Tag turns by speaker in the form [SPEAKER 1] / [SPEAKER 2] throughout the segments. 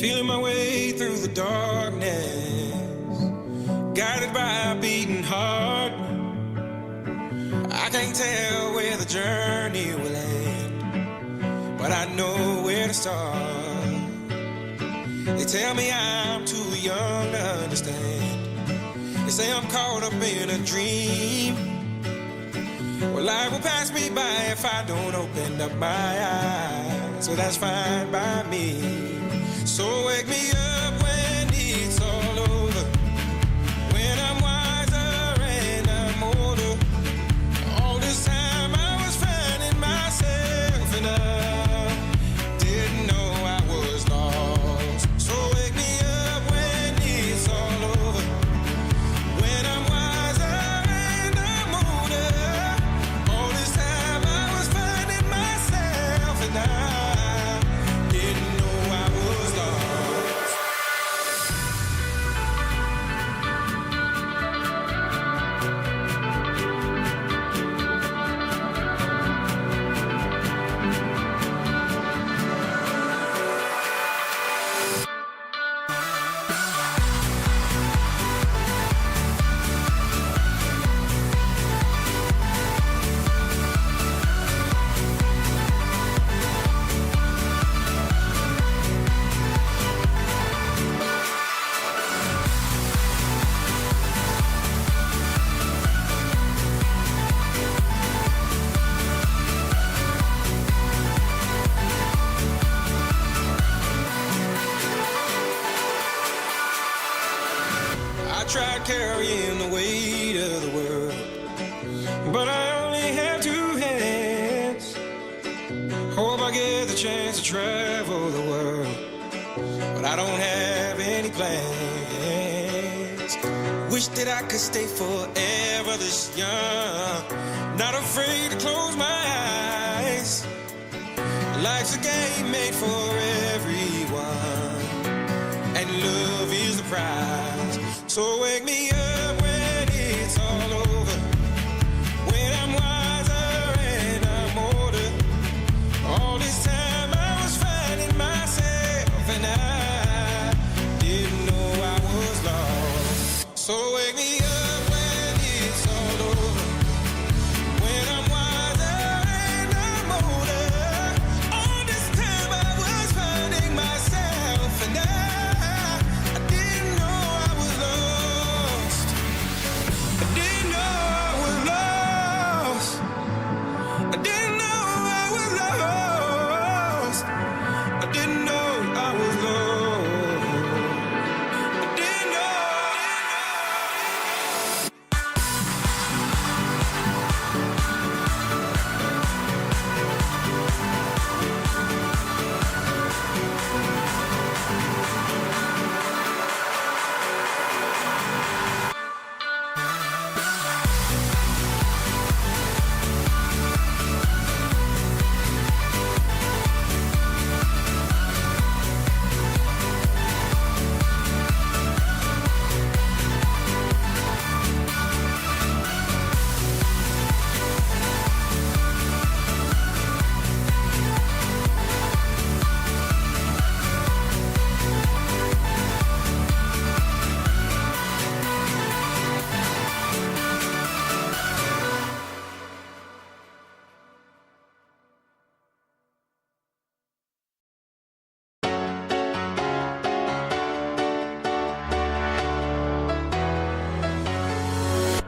[SPEAKER 1] Feeling my way through the darkness, guided by a beating heart. I can't tell where the journey will end, but I know where to start. They tell me I'm too young to understand. They say I'm caught up in a dream. Well, life will pass me by if I don't open up my eyes. So that's fine by me. So wake me up when it's all over, when I'm wiser and I'm older. All this time I was finding myself and I didn't know I was lost. So wake me up when it's all over, when I'm wiser and I'm older. All this time I was finding myself and I didn't know I was lost. I tried carrying the weight of the world, but I only have two hands. Hope I get the chance to travel the world, but I don't have any plans. Wish that I could stay forever this young, not afraid to close my eyes. Life's a game made for everyone, and love is the prize. So wake me up when it's all over, when I'm wiser and I'm older. All this time I was finding myself and I didn't know I was lost. So wake me up when it's all over, when I'm wiser and I'm older. All this time I was finding myself and I didn't know I was lost. I didn't know I was lost. I didn't know I was lost. I didn't know I was lost. I didn't know.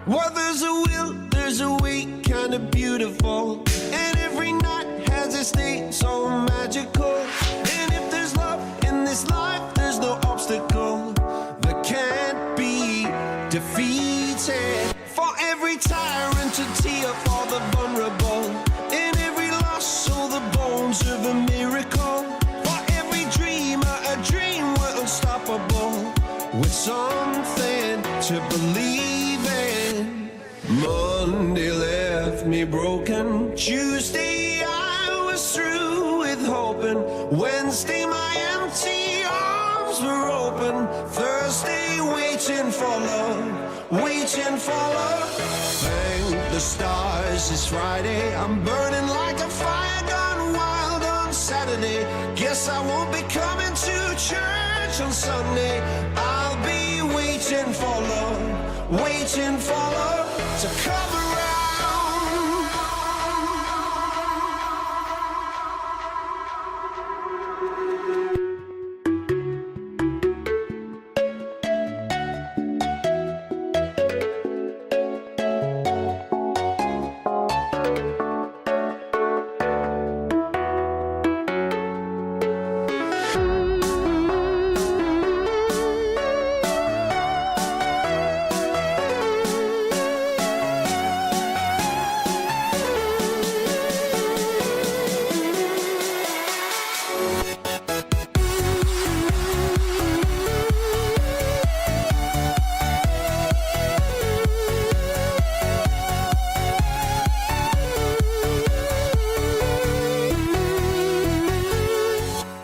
[SPEAKER 2] Well, there's a will, there's a way, kinda beautiful. And every night has its day so magical. And if there's love in this life, there's no obstacle that can't be defeated. For every tyrant to tear for the vulnerable, in every loss, all the bones of a miracle. For every dreamer, a dream we're unstoppable, with something to believe in. Monday left me broken. Tuesday I was through with hoping. Wednesday my empty arms were open. Thursday waiting for love, waiting for love. Thank the stars it's Friday. I'm burning like a fire gone wild on Saturday. Guess I won't be coming to church on Sunday. I'll be waiting for love, waiting for love to come around.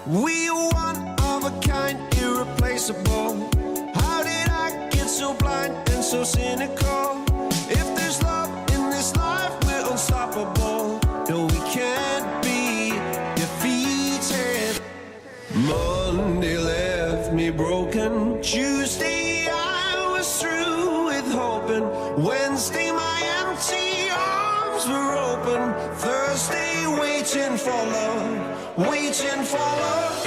[SPEAKER 2] We are one of a kind, irreplaceable. How did I get so blind and so cynical? If there's love in this life, we're unstoppable. No, we can't be defeated. Monday left me broken. Tuesday I was through with hoping. Wednesday my empty arms were open. Thursday waiting for love, waiting for love.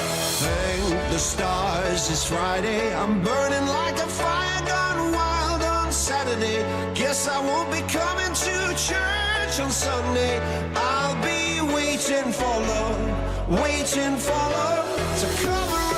[SPEAKER 2] Thank the stars it's Friday. I'm burning like a fire gone wild on Saturday. Guess I won't be coming to church on Sunday. I'll be waiting for love, waiting for love to come around.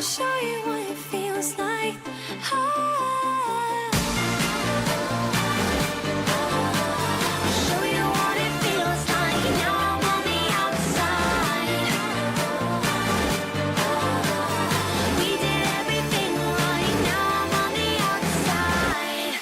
[SPEAKER 3] I'll show you what it feels like. Show you what it feels like. Now I'm on the outside. We did everything right. Now I'm on the outside.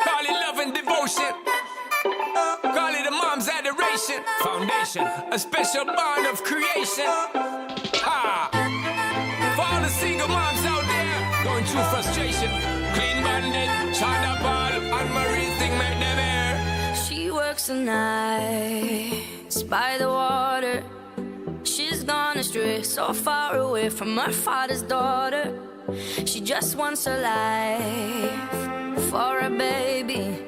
[SPEAKER 1] Call it love and devotion. Call it a mom's adoration. Foundation, a special bond of creation. Ha! For all the single moms out there going through frustration. Clean bandit, China Ball, and Marie thing make them air.
[SPEAKER 3] She works the nights by the water. She's gone astray, so far away from her father's daughter. She just wants her life for a baby.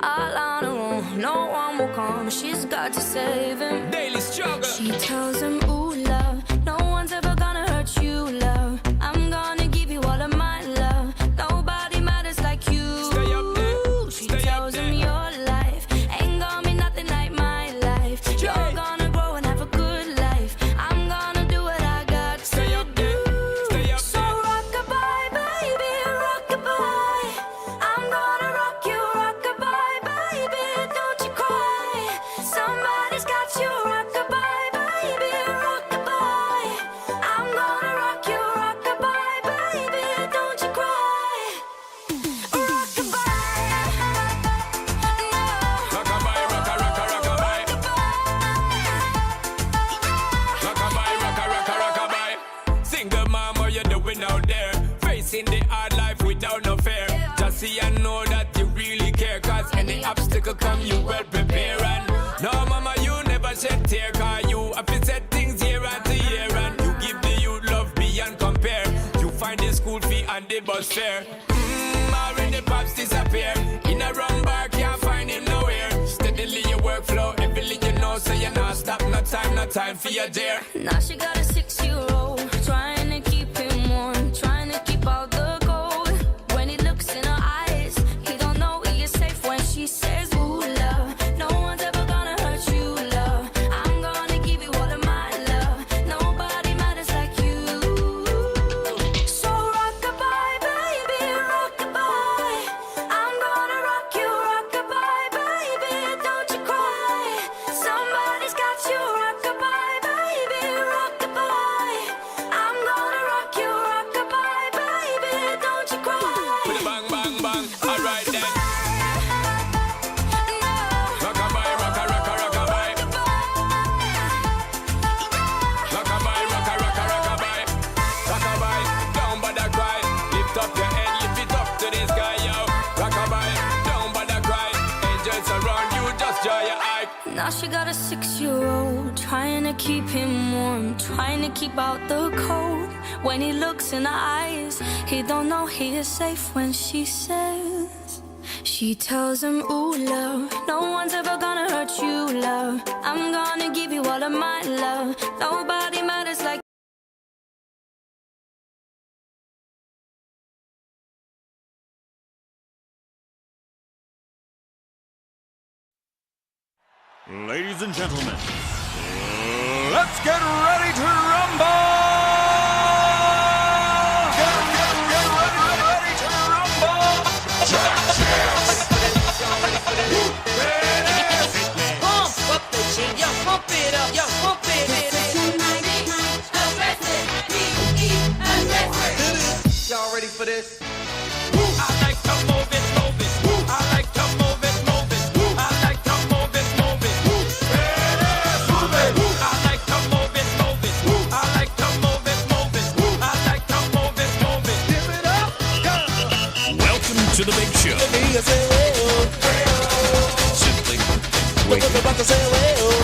[SPEAKER 3] All on her own, no one will come. She's got to save him.
[SPEAKER 1] Daily struggle.
[SPEAKER 3] She tells him, ooh, love, no one's ever gonna hurt you, love. I'm gonna give you all of my love. Nobody matters like you.
[SPEAKER 1] Stay up there.
[SPEAKER 3] She
[SPEAKER 1] Stay up
[SPEAKER 3] tells
[SPEAKER 1] there.
[SPEAKER 3] him your life ain't gonna be nothing like my life. You're gonna grow and have a good life. I'm gonna do what I got to
[SPEAKER 1] Stay up there. Stay up
[SPEAKER 3] So
[SPEAKER 1] there.
[SPEAKER 3] rock-a-bye, baby, rock-a-bye. I'm gonna rock you, rock-a-bye, baby, don't you cry. Somebody's got you, rock-a-bye, baby, rock-a-bye. I'm gonna rock you, rock-a-bye, baby, don't you cry. Rock-a-bye, no.
[SPEAKER 1] Rockabye, rocka, rocka, rockabye. Rockabye, rocka, rocka, rockabye. Single mom, what you doing out there? Facing the hard life without no fear. Just see and know that you really care. Cause any obstacle come, you well prepare. And no, mama, you never shed tear. Cause you have to set things year after year. And you give the youth love beyond compare. You find the school fee and the bus fare. Already pops disappear. In a wrong bar, can't find him nowhere. Steadily your workflow, everything you know, so you're not stop, no time for your dare.
[SPEAKER 3] Now she got a 6-year-old, trying to keep him warm, trying to keep out the cold. When he looks in her eyes, he don't know he is safe when she says, ooh, love, no one's ever gonna hurt you, love. I'm gonna give you all of my love. Nobody matters like you. So rock-a-bye, baby, rock-a-bye. I'm gonna rock you, rock-a-bye, baby, don't you cry. Somebody's got you, rock-a-bye, baby, rock-a-bye. I'm gonna rock you, rock-a-bye, baby, don't you cry.
[SPEAKER 1] With a bang, bang, bang, alright then.
[SPEAKER 3] No.
[SPEAKER 1] Rockabye, rocka, rocka, rockabye. Rockabye, rocka, rocka, rockabye. Rockabye, down by the cry. Lift up your head, lift it up to the sky, yo. Rockabye, down by the cry. Angels around you, just dry your eye.
[SPEAKER 3] Now she got a 6-year-old, trying to keep him warm, trying to keep out the cold. When he looks in her eyes, he don't know he is safe when she says. She tells him, ooh, love, no one's ever gonna hurt you, love. I'm gonna give you all of my love. Nobody matters like
[SPEAKER 4] Ladies and gentlemen, let's get ready to rumble! Get ready to rumble!
[SPEAKER 5] Pump up the jig, yo, pump it up, yo, pump it.
[SPEAKER 2] Y'all ready for this?
[SPEAKER 1] I like to move it, move it. I like to move it, move it. I like to move it, move it. I like to move it, move it. I like to move it, move it. I like to move it, move it.
[SPEAKER 2] Give it up, go!
[SPEAKER 4] Welcome to the big show.
[SPEAKER 2] Let me say,
[SPEAKER 4] Simply
[SPEAKER 6] situation.
[SPEAKER 2] About to say, well,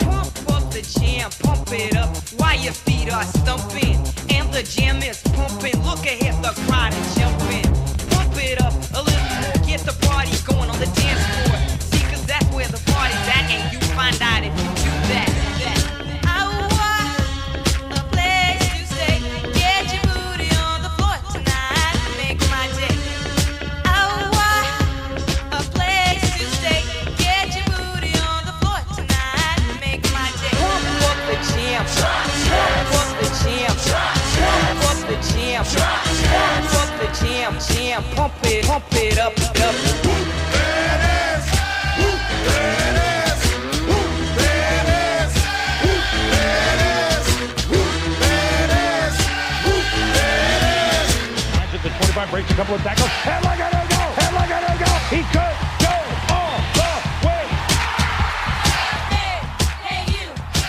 [SPEAKER 5] Pump up the jam, pump it up while your feet are stumping. And the jam is pumping. Look ahead, the crowd is jumping. Pump it up a little more, get the party going on the dance floor. See, 'cause that's where the party's at, and you find out if you do that. I want a place to stay. Get your booty on the floor tonight. Make my day. I want a place to stay. Get your booty on the floor tonight. Make my day. Pump up the jam. Pump up the jam. Pump up the jam. Pump up the jam. Jam. Pump it up, up.
[SPEAKER 4] At the 25, breaks a couple of tackles. Headlock, I don't go. Headlock, I don't go. He could go all the way.
[SPEAKER 3] Hey, hey you,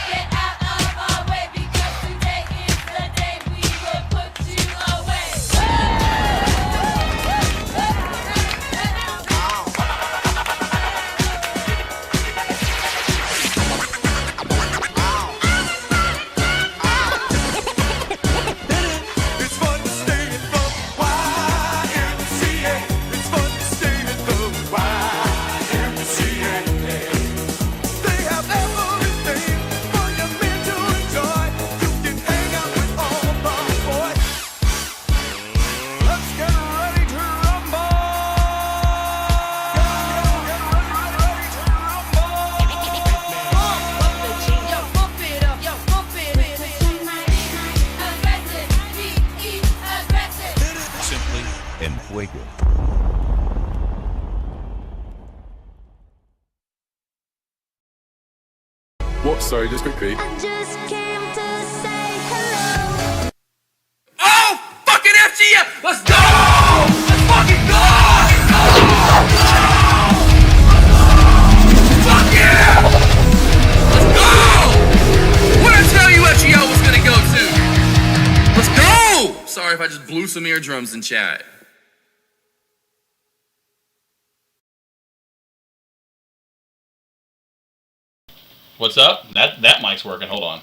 [SPEAKER 3] get out of our way because today is the day we will put you away.
[SPEAKER 2] it's fun to stay at the YMCA. It's fun to stay at the YMCA. They have everything for your men to enjoy. You can hang out with all the boys.
[SPEAKER 4] Let's get ready to rumble.
[SPEAKER 5] Pump up the jam. Yo, pump it up. Yo, pump it up.
[SPEAKER 3] Aggressive, be aggressive.
[SPEAKER 6] Simply en fuego.
[SPEAKER 7] Whoops, sorry, just quickly.
[SPEAKER 3] Just came to say hello.
[SPEAKER 5] Oh, fucking FGF! Let's go! Let's fucking go! Fuck yeah! Let's go! What did I tell you FGO was gonna go to? Let's go! Sorry if I just blew some eardrums in chat.
[SPEAKER 8] What's up? That mic's working. Hold on.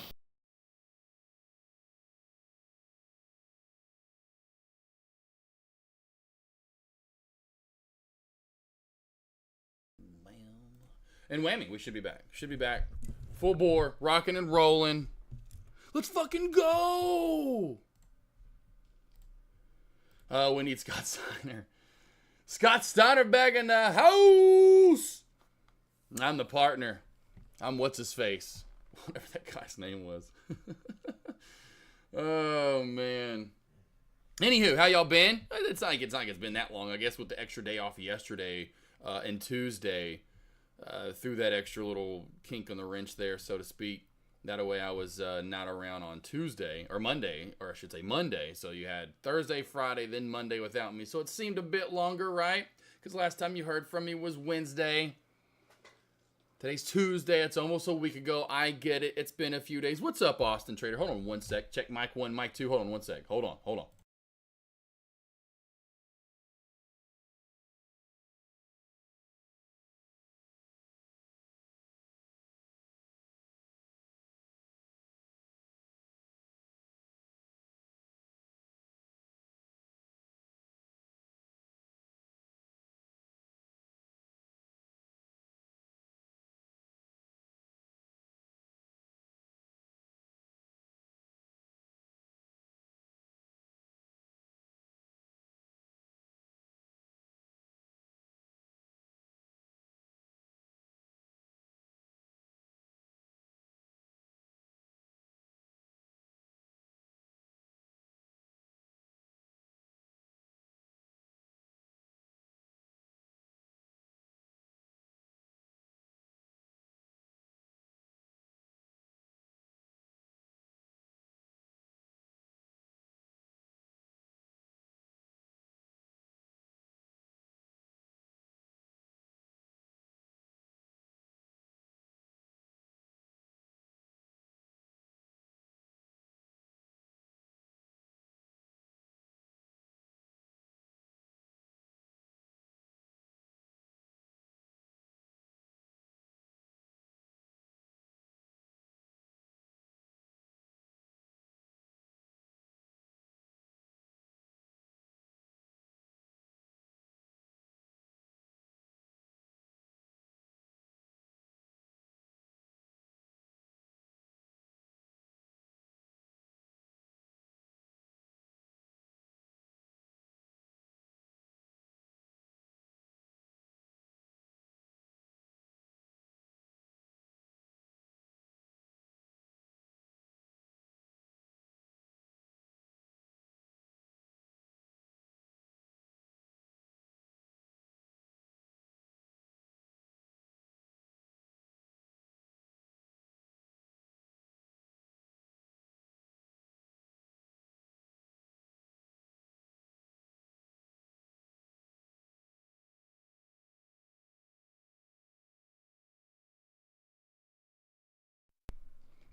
[SPEAKER 9] And whammy, we should be back. Should be back. Full bore, rocking and rolling. Let's fucking go! We need Scott Steiner. Scott Steiner back in the house! I'm the partner. I'm what's his face. Whatever that guy's name was. Oh, man. Anywho, how y'all been? It's not like it's been that long. I guess with the extra day off yesterday and Tuesday, threw that extra little kink on the wrench there, so to speak. That way I was not around on Tuesday, or Monday, or I should say Monday. So you had Thursday, Friday, then Monday without me. So it seemed a bit longer, right? Because last time you heard from me was Wednesday. Today's Tuesday. It's almost a week ago. I get it. It's been a few days. What's up, Austin Trader? Hold on one sec. Check mic 1, mic 2. Hold on one sec. Hold on.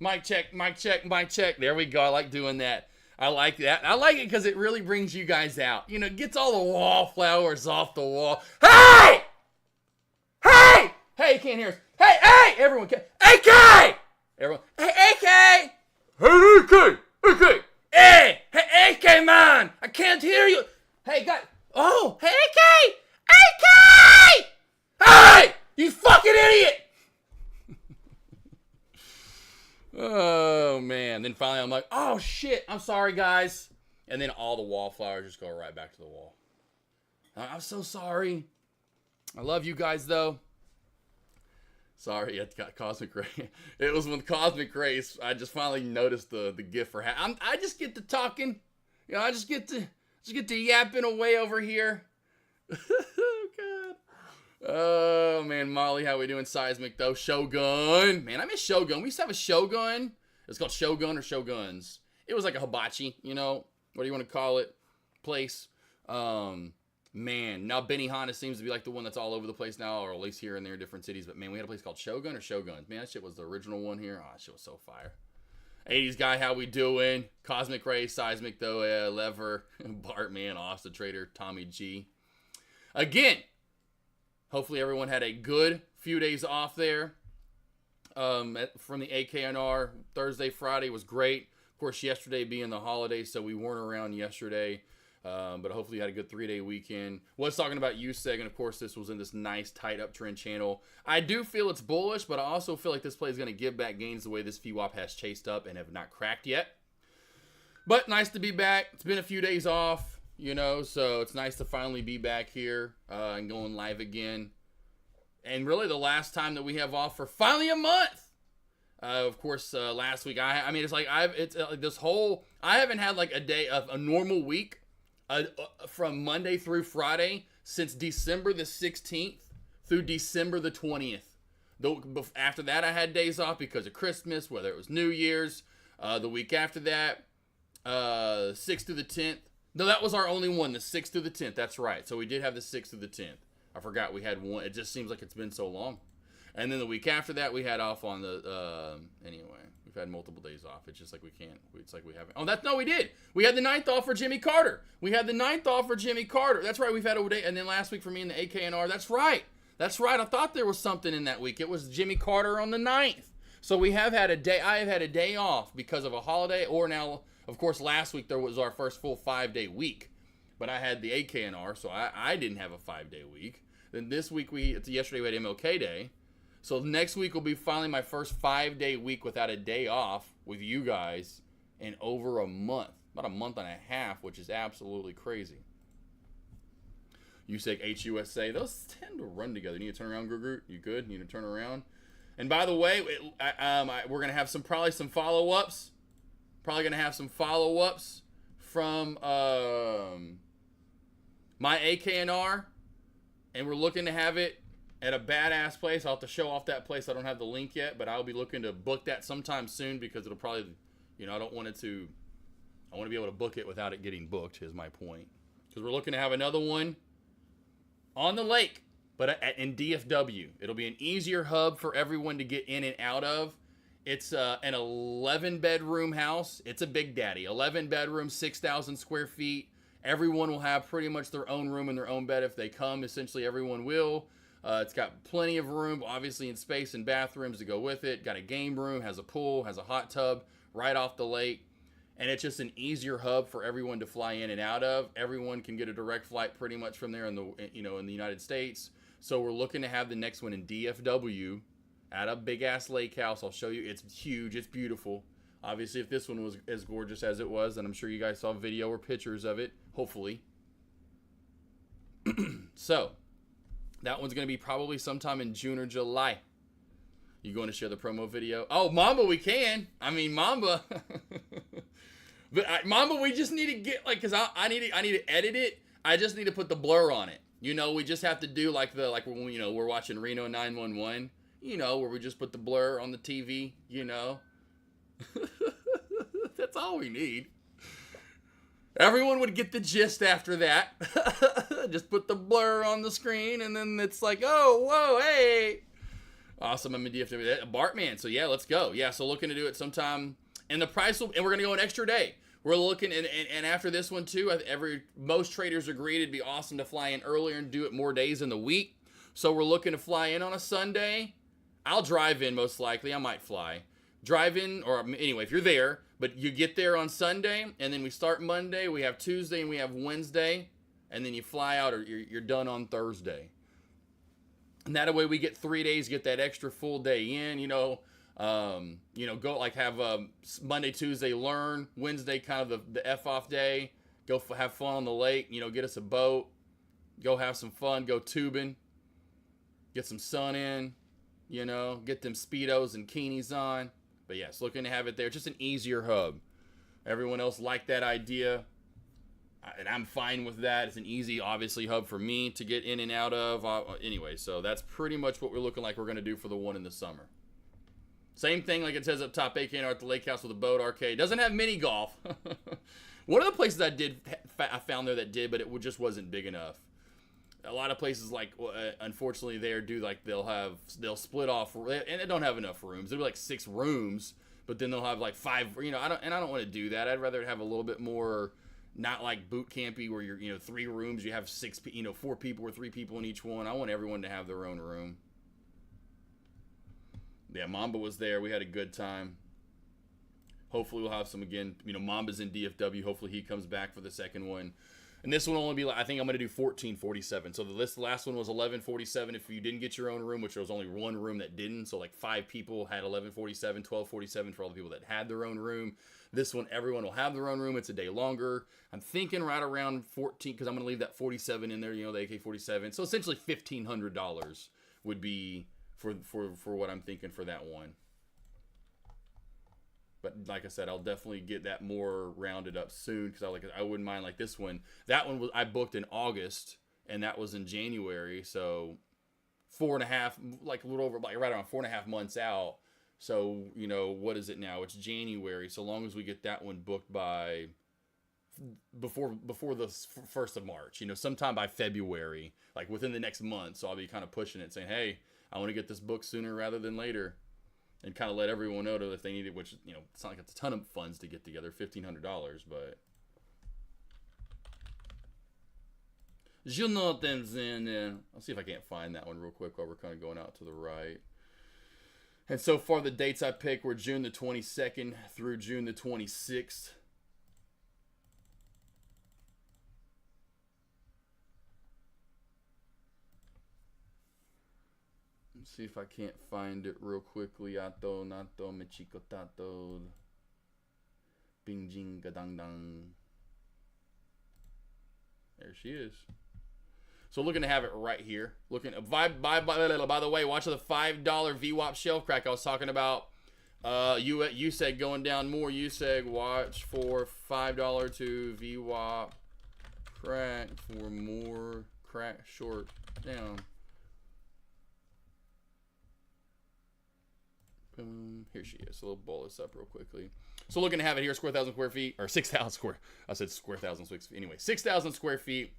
[SPEAKER 9] Mic check, mic check, mic check. There we go. I like doing that. I like that. I like it because it really brings you guys out. You know, gets all the wallflowers off the wall. Hey! Hey! Hey, you can't hear us. Hey, hey! Everyone can. AK! Everyone. Hey, AK! Hey, AK! AK! Hey! Hey, AK, man! I can't hear you. Hey, guys. Oh, hey, AK! AK! Hey! You fucking idiot! Oh, man. Then finally I'm like, oh, shit. I'm sorry, guys. And then all the wallflowers just go right back to the wall. I'm so sorry. I love you guys, though. Sorry, it got Cosmic Ray. It was with Cosmic Race. I just finally noticed the gift for I just get to talking. You know, I just get to yapping away over here. Oh, God. Oh, man, Molly, how we doing? Seismic, though. Shogun. Man, I miss Shogun. We used to have a Shogun. It's called Shogun or Shoguns. It was like a hibachi, you know. What do you want to call it? Place. Man, now Benihana seems to be like the one that's all over the place now, or at least here and there in different cities. But, man, we had a place called Shogun or Shoguns. Man, that shit was the original one here. Oh, that shit was so fire. 80s guy, how we doing? Cosmic Ray, Seismic, though, Lever, Bart, man, Austin Trader, Tommy G. Again, hopefully everyone had a good few days off there from the AKNR. Thursday, Friday was great. Of course, yesterday being the holiday, so we weren't around yesterday. But hopefully you had a good 3-day weekend. Was talking about USEG, and of course this was in this nice tight uptrend channel. I do feel it's bullish, but I also feel like this play is going to give back gains the way this VWAP has chased up and have not cracked yet. But nice to be back. It's been a few days off, you know, so it's nice to finally be back here and going live again. And really the last time that we have off for finally a month. Of course, last week, I mean, it's like I haven't had like a day of a normal week. From Monday through Friday since December the 16th through December the 20th. After that, I had days off because of Christmas, whether it was New Year's. The week after that, 6th through the 10th. No, that was our only one, the 6th through the 10th. That's right. So we did have the 6th through the 10th. I forgot we had one. It just seems like it's been so long. And then the week after that, we had off on the, anyway. We've had multiple days off. It's just like we can't. It's like we haven't. Oh, no, we did. We had the 9th off for Jimmy Carter. That's right. We've had a day. And then last week for me in the AKNR. That's right. I thought there was something in that week. It was Jimmy Carter on the 9th. So we have had a day. I have had a day off because of a holiday. Or now, of course, last week there was our first full 5-day week. But I had the AKNR, so I didn't have a 5-day week. Then this week, yesterday we had MLK Day. So next week will be finally my first 5-day week without a day off with you guys in over a month. About a month and a half, which is absolutely crazy. USEG HUSA, those tend to run together. You need to turn around, Groot. You good? You need to turn around. And by the way, we're going to have probably some follow-ups. Probably going to have some follow-ups from my AKNR. And we're looking to have it at a badass place. I'll have to show off that place. I don't have the link yet, but I'll be looking to book that sometime soon because it'll probably, you know, I want to be able to book it without it getting booked is my point. Because we're looking to have another one on the lake, but in DFW. It'll be an easier hub for everyone to get in and out of. It's an 11-bedroom house. It's a big daddy. 11 bedrooms, 6,000 square feet. Everyone will have pretty much their own room and their own bed if they come. Essentially, everyone will. It's got plenty of room, obviously, in space and bathrooms to go with it. Got a game room, has a pool, has a hot tub right off the lake. And it's just an easier hub for everyone to fly in and out of. Everyone can get a direct flight pretty much from there in the United States. So we're looking to have the next one in DFW at a big-ass lake house. I'll show you. It's huge. It's beautiful. Obviously, if this one was as gorgeous as it was, then I'm sure you guys saw video or pictures of it, hopefully. So that one's going to be probably sometime in June or July. You going to share the promo video? Oh, Mamba, we can. I mean, Mamba. But Mamba, we just need to get, like, because I need to edit it. I just need to put the blur on it. You know, we just have to do, like when, you know, we're watching Reno 911. You know, where we just put the blur on the TV, you know. That's all we need. Everyone would get the gist after that. Just put the blur on the screen, and then it's like, oh, whoa, hey. Awesome. I'm in DFW. Bartman. So yeah, let's go. Yeah, so looking to do it sometime. And the price will, and we're gonna go an extra day. We're looking, and after this one too, most traders agreed it'd be awesome to fly in earlier and do it more days in the week. So we're looking to fly in on a Sunday. I'll drive in most likely. I might fly. Drive in, or anyway, if you're there, but you get there on Sunday, and then we start Monday, we have Tuesday, and we have Wednesday, and then you fly out, or you're done on Thursday. And that way we get 3 days, get that extra full day in, go like have Monday, Tuesday learn, Wednesday kind of the F off day, go have fun on the lake, get us a boat, go have some fun, go tubing, get some sun in, get them Speedos and Keenies on. But yes, looking to have it there, just an easier hub. Everyone else liked that idea, and I'm fine with that. It's an easy, obviously, hub for me to get in and out of. Anyway, so that's pretty much what we're looking like we're going to do for the one in the summer. Same thing like it says up top, AK at the lake house with a boat arcade. Doesn't have mini golf. One of the places I found there that did, but it just wasn't big enough. A lot of places, like, unfortunately, they'll split off, and they don't have enough rooms. There'll be like 6 rooms, but then they'll have like 5. I don't want to do that. I'd rather have a little bit more, not like boot campy where you're 3 rooms. You have 4 people or 3 people in each one. I want everyone to have their own room. Yeah, Mamba was there. We had a good time. Hopefully we'll have some again. Mamba's in DFW. Hopefully he comes back for the second one. And this one will only be, I think I'm going to do 1447. So the last one was 1147 if you didn't get your own room, which there was only one room that didn't. So like 5 people had 1147, 1247 for all the people that had their own room. This one, everyone will have their own room. It's a day longer. I'm thinking right around 14 because I'm going to leave that 47 in there, the AK47. So essentially $1,500 would be for what I'm thinking for that one. But like I said, I'll definitely get that more rounded up soon because I wouldn't mind like this one. That one I booked in August and that was in January, so 4.5, like a little over, like right around 4.5 months out. So what is it now? It's January. So long as we get that one booked by before the 1st of March, sometime by February, like within the next month. So I'll be kind of pushing it, saying, hey, I want to get this booked sooner rather than later. And kind of let everyone know that if they need it, which, it's not like it's a ton of funds to get together, $1,500, but. Jonathan's in there. I'll see if I can't find that one real quick while we're kind of going out to the right. And so far, the dates I picked were June the 22nd through June the 26th. Let's see if I can't find it real quickly. Ato, nato, mechiko tato. Bing jing gadang dang. There she is. So looking to have it right here. Looking by the way, watch the $5 VWAP shelf crack I was talking about. You said going down more. You said watch for $5 to VWAP crack for more crack short down. Here she is. So we'll bowl this up real quickly. So looking to have it here, 6,000 square feet, or 6,000 square. I said square thousand. Anyway, 6,000 square feet.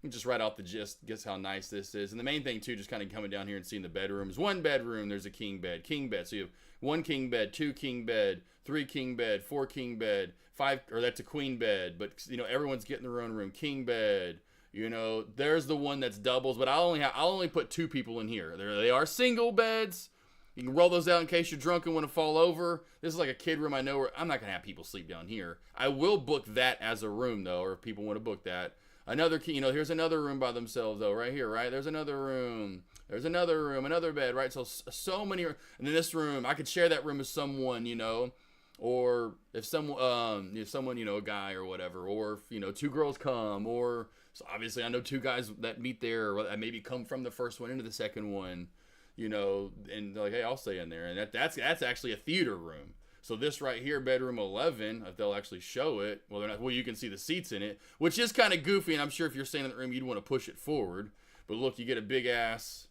[SPEAKER 9] Just right off the gist, guess how nice this is. And the main thing too, just kind of coming down here and seeing the bedrooms. 1 bedroom, there's a king bed. So you have 1 king bed, 2 king bed, 3 king bed, 4 king bed, 5, or that's a queen bed. But everyone's getting their own room. King bed. There's the one that's doubles, but I'll only put 2 people in here. They are single beds. You can roll those out in case you're drunk and want to fall over. This is like a kid room. I know where I'm not going to have people sleep down here. I will book that as a room, though, or if people want to book that. Another key, here's another room by themselves, though, right here, right? There's another room. There's another room, another bed, right? So many. And then this room, I could share that room with someone, or if someone, a guy or whatever, or if, 2 girls come, or, so obviously I know 2 guys that meet there, or that maybe come from the first one into the second one. And they're like, hey, I'll stay in there. And that's actually a theater room. So this right here, bedroom 11, if they'll actually show it, you can see the seats in it, which is kind of goofy. And I'm sure if you're staying in the room, you'd want to push it forward. But look, you get a big ass,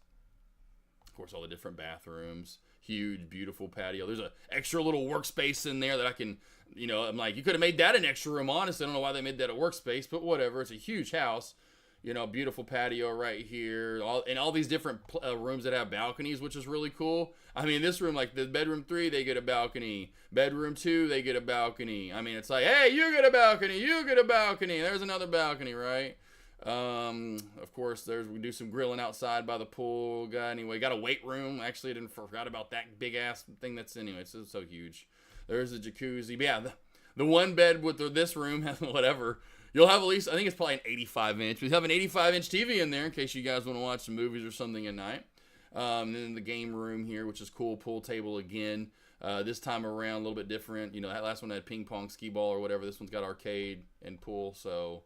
[SPEAKER 9] of course, all the different bathrooms, huge, beautiful patio. There's an extra little workspace in there that I can, I'm like, you could have made that an extra room, honestly. I don't know why they made that a workspace, but whatever. It's a huge house. You know, beautiful patio right here. All these different rooms that have balconies, which is really cool. I mean, this room, like the bedroom 3, they get a balcony. Bedroom 2, they get a balcony. I mean, it's like, hey, you get a balcony, you get a balcony. There's another balcony, right? Of course, we do some grilling outside by the pool. Got a weight room. Actually, I forgot about that big ass thing that's anyway. It's so huge. There's a jacuzzi. But yeah, the one bed with this room has whatever. You'll have at least, I think it's probably an 85-inch. We have an 85-inch TV in there in case you guys want to watch some movies or something at night. And then the game room here, which is cool. Pool table again. This time around, a little bit different. You know, that last one had ping pong, skee ball, or whatever. This one's got arcade and pool. So,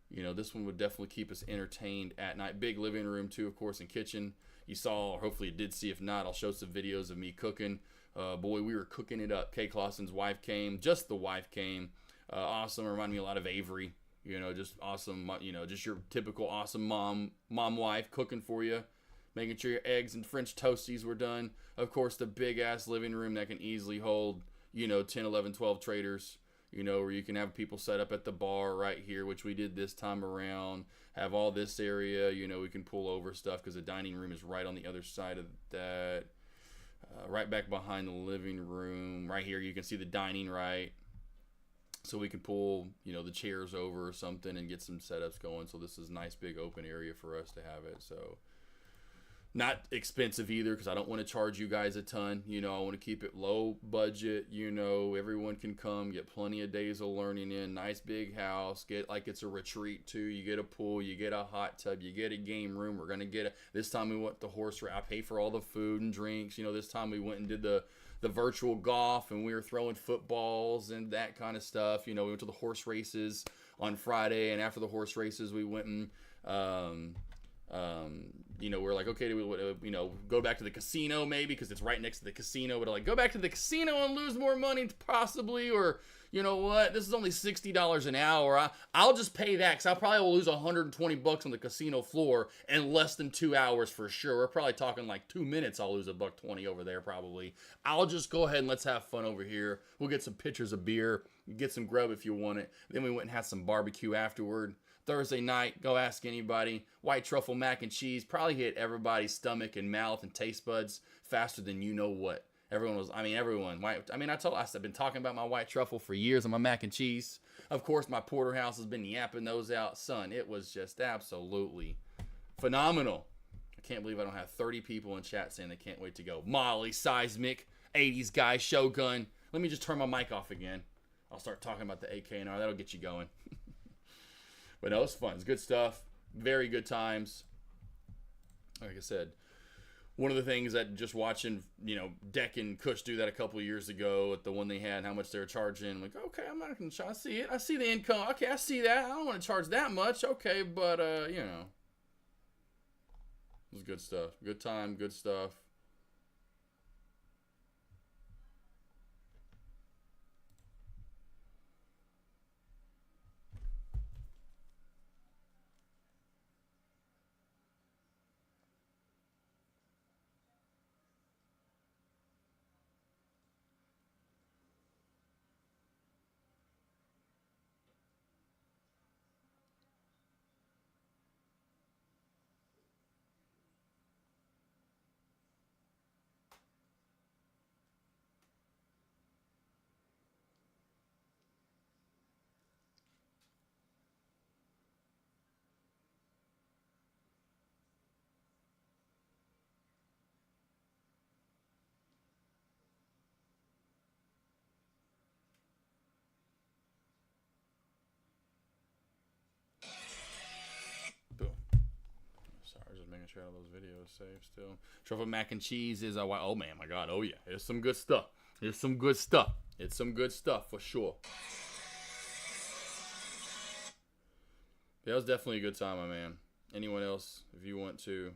[SPEAKER 9] you know, this one would definitely keep us entertained at night. Big living room, too, of course, and kitchen. You saw, or hopefully you did see. If not, I'll show some videos of me cooking. Boy, we were cooking it up. Kay Clausen's wife came. Just the wife came. Awesome. Reminded me a lot of Avery. You know, just awesome. You know, just your typical awesome mom wife cooking for you, making sure your eggs and French toasties were done. Of course, the big ass living room that can easily hold, you know, 10, 11, 12 traders. You know, where you can have people set up at the bar right here, which we did this time around. Have all this area. You know, we can pull over stuff because the dining room is right on the other side of that. Right back behind the living room. Right here, you can see the dining right. So we can pull, you know, the chairs over or something and get some setups going. So this is a nice big open area for us to have it. So not expensive either because I don't want to charge you guys a ton. You know, I want to keep it low budget. You know, everyone can come, get plenty of days of learning in. Nice big house. Get like it's a retreat too. You get a pool, you get a hot tub, you get a game room. We're going to get this time we went the horse race. I pay for all the food and drinks. You know, this time we went and did the virtual golf and we were throwing footballs and that kind of stuff. You know, we went to the horse races on Friday, and after the horse races we went and you know, we're like, okay, do we, you know, go back to the casino maybe because it's right next to the casino, but like go back to the casino and lose more money possibly, or you know what, this is only $60 an hour. I'll just pay that because I probably will lose $120 on the casino floor in less than 2 hours for sure. We're probably talking like 2 minutes. I'll lose $120 over there probably. I'll just go ahead and let's have fun over here. We'll get some pitchers of beer, get some grub if you want it. Then we went and had some barbecue afterward. Thursday night, go ask anybody. White truffle mac and cheese probably hit everybody's stomach and mouth and taste buds faster than you know what. Everyone. I've been talking about my white truffle for years on my mac and cheese. Of course, my porterhouse has been yapping those out. Son, it was just absolutely phenomenal. I can't believe I don't have 30 people in chat saying they can't wait to go. Molly, Seismic, 80s guy, Shogun. Let me just turn my mic off again. I'll start talking about the AK&R. That'll get you going. But no, it's fun. It's good stuff. Very good times. Like I said, one of the things that just watching, you know, Deck and Kush do that a couple of years ago at the one they had, how much they were charging. I'm like, okay, I'm not going to charge. I see it. I see the income. Okay, I see that. I don't want to charge that much. Okay, but, you know. It was good stuff. Good time, good stuff. Boom. Sorry, just making sure all those videos saved still. Truffle mac and cheese is oh man, my God, oh yeah, it's some good stuff. It's some good stuff. It's some good stuff for sure. Yeah, it was definitely a good time, my man. Anyone else, if you want to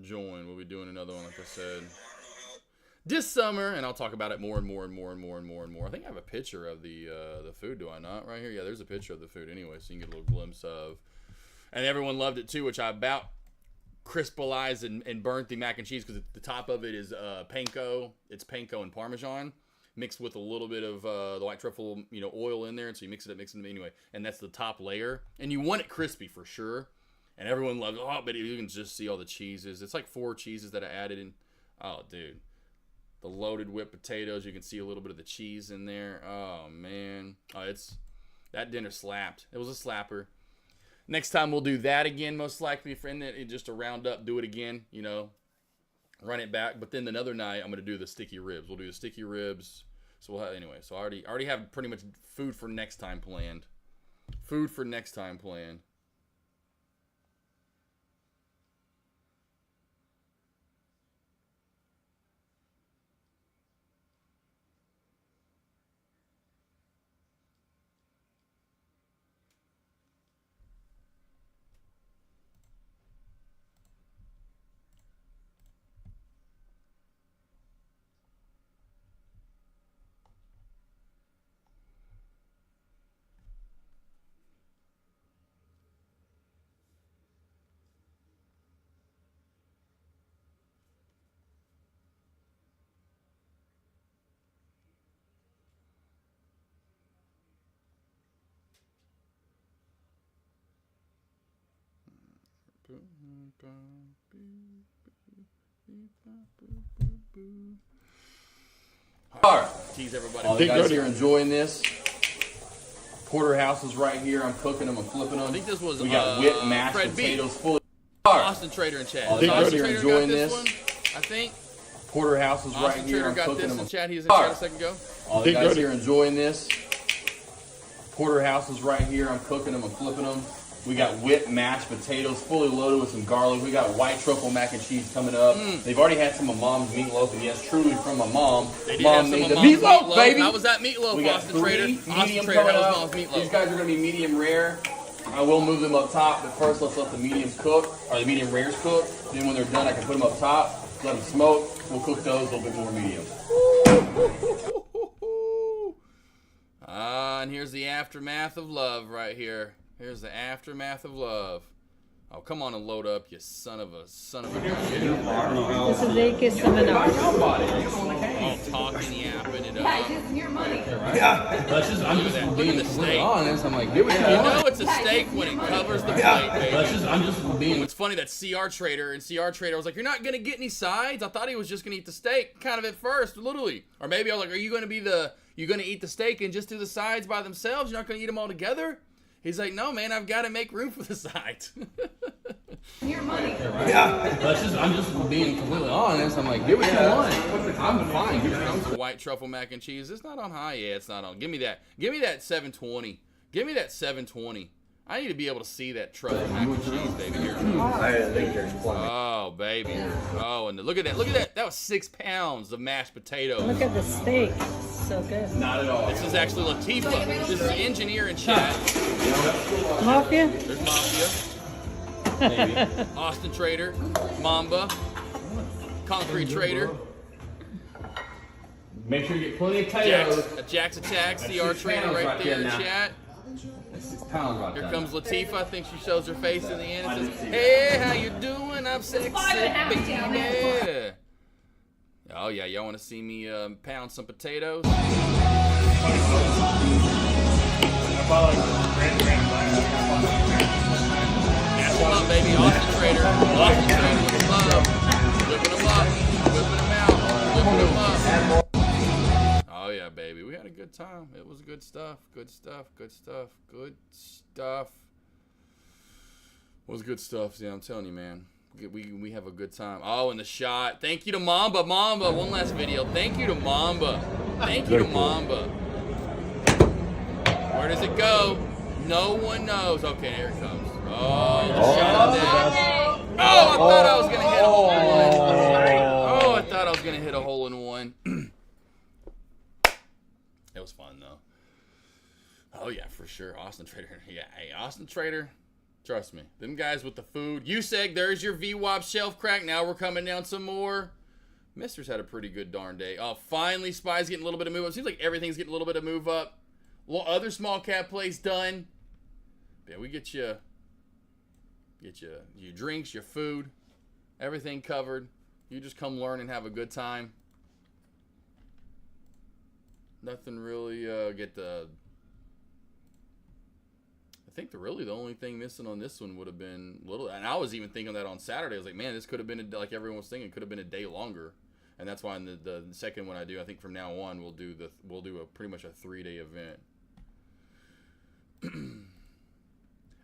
[SPEAKER 9] join, we'll be doing another one, like I said, this summer, and I'll talk about it more and more and more and more and more and more. I think I have a picture of the food, do I not? Right here, yeah, there's a picture of the food anyway, so you can get a little glimpse of. And everyone loved it too, which I about crispalized and burnt the mac and cheese because the top of it is panko. It's panko and Parmesan. mixed with a little bit of the white truffle, oil in there. And so you mix it up anyway. And that's the top layer. And you want it crispy for sure. And everyone loves, but you can just see all the cheeses. It's like 4 cheeses that I added in. Oh, dude. The loaded whipped potatoes. You can see a little bit of the cheese in there. Oh, man. That dinner slapped. It was a slapper. Next time we'll do that again, most likely. Friend, just to round up, do it again, run it back. But then another night, I'm going to do the sticky ribs. We'll do the sticky ribs. So we'll have, anyway, so I already have pretty much food for next time planned. Food for next time planned. Alright, tease everybody. All the guys here enjoying this. Porterhouse is right here. I'm cooking them. I'm flipping them. I think this was we got whipped mashed potatoes full of Austin Trader and Chad. All the guys here enjoying this. One, I think Porterhouse is right here. I'm cooking them. Chad, he was in chat a second ago. All the guys here enjoying this. Porterhouse is right here. I'm cooking them. I'm flipping them. We got whipped mashed potatoes, fully loaded with some garlic. We got white truffle mac and cheese coming up. They've already had some of Mom's meatloaf, and yes, truly from my mom. Mom made the meatloaf, baby. How was that meatloaf,
[SPEAKER 8] we got
[SPEAKER 9] Austin Trader?
[SPEAKER 8] Medium coming up. These guys are going to be medium rare. I will move them up top, but first let's let the mediums cook, or the medium rares cook. Then when they're done, I can put them up top, let them smoke. We'll cook those a little bit more medium.
[SPEAKER 9] And here's the aftermath of love right here. Here's the aftermath of love. Oh, come on and load up, you son of a
[SPEAKER 10] This is AK47.
[SPEAKER 9] All talking, yapping it up.
[SPEAKER 10] Yeah, it's your money.
[SPEAKER 8] Yeah. I'm just being honest. I'm like, give it to
[SPEAKER 9] it's a steak when it covers the plate, baby.
[SPEAKER 8] I'm just being.
[SPEAKER 9] It's funny that CR Trader was like, you're not going to get any sides? I thought he was just going to eat the steak kind of at first, literally. Or maybe I was like, are you going to eat the steak and just do the sides by themselves? You're not going to eat them all together? He's like, no, man, I've got to make room for the sides.
[SPEAKER 10] Your money.
[SPEAKER 8] Yeah. I'm just being completely honest. I'm like, give it to one. I'm fine.
[SPEAKER 9] Here comes the white truffle mac and cheese. It's not on high. Yeah, it's not on. Give me that. Give me that 720. Give me that 720. I need to be able to see that truffle mac and cheese, baby. Here. Oh, baby. Oh, and look at that. Look at that. That was 6 pounds of mashed potatoes.
[SPEAKER 10] Look at the steak. So good.
[SPEAKER 8] Not at all.
[SPEAKER 9] This is actually Latifah. This is engineer in chat.
[SPEAKER 10] Mafia?
[SPEAKER 9] There's Mafia. Austin Trader. Mamba. Concrete Trader.
[SPEAKER 8] Make sure you get plenty of potatoes.
[SPEAKER 9] Jack's Attack. CR Trader right there in chat.
[SPEAKER 8] Right
[SPEAKER 9] Here comes Latifah. I think she shows her face in the end and says, hey, how you doing? I'm sexy, baby. Oh, yeah. Y'all want to see me pound some potatoes? That's what up, baby. Austin Trader. Austin Trader with the love. Whipping them up. Whipping them out. Whipping them up. Oh, yeah, baby. We had a good time. It was good stuff. Good stuff. Good stuff. Good stuff. It was good stuff. Yeah, I'm telling you, man. We have a good time. Oh, and the shot. Thank you to Mamba. Mamba, one last video. Thank you to Mamba. Thank you to Mamba. Where does it go? No one knows. Okay, here it comes. Oh, the shot of that. Oh, I thought I was going to hit a hole in one. Oh, I thought I was going to hit a hole in one. It was fun, though. Oh, yeah, for sure. Austin Trader. Yeah, hey, Austin Trader. Trust me. Them guys with the food. USEG, there's your VWAP shelf crack. Now we're coming down some more. Mister's had a pretty good darn day. Oh, finally, Spy's getting a little bit of move up. Seems like everything's getting a little bit of move up. Well, other small cap plays done. Yeah, we get you your drinks, your food, everything covered. You just come learn and have a good time. Nothing really get the. I think really the only thing missing on this one would have been little, and I was even thinking that on Saturday. I was like, man, this could have been like everyone was thinking, could have been a day longer, and that's why in the second one I do, I think from now on we'll do a pretty much a 3-day event.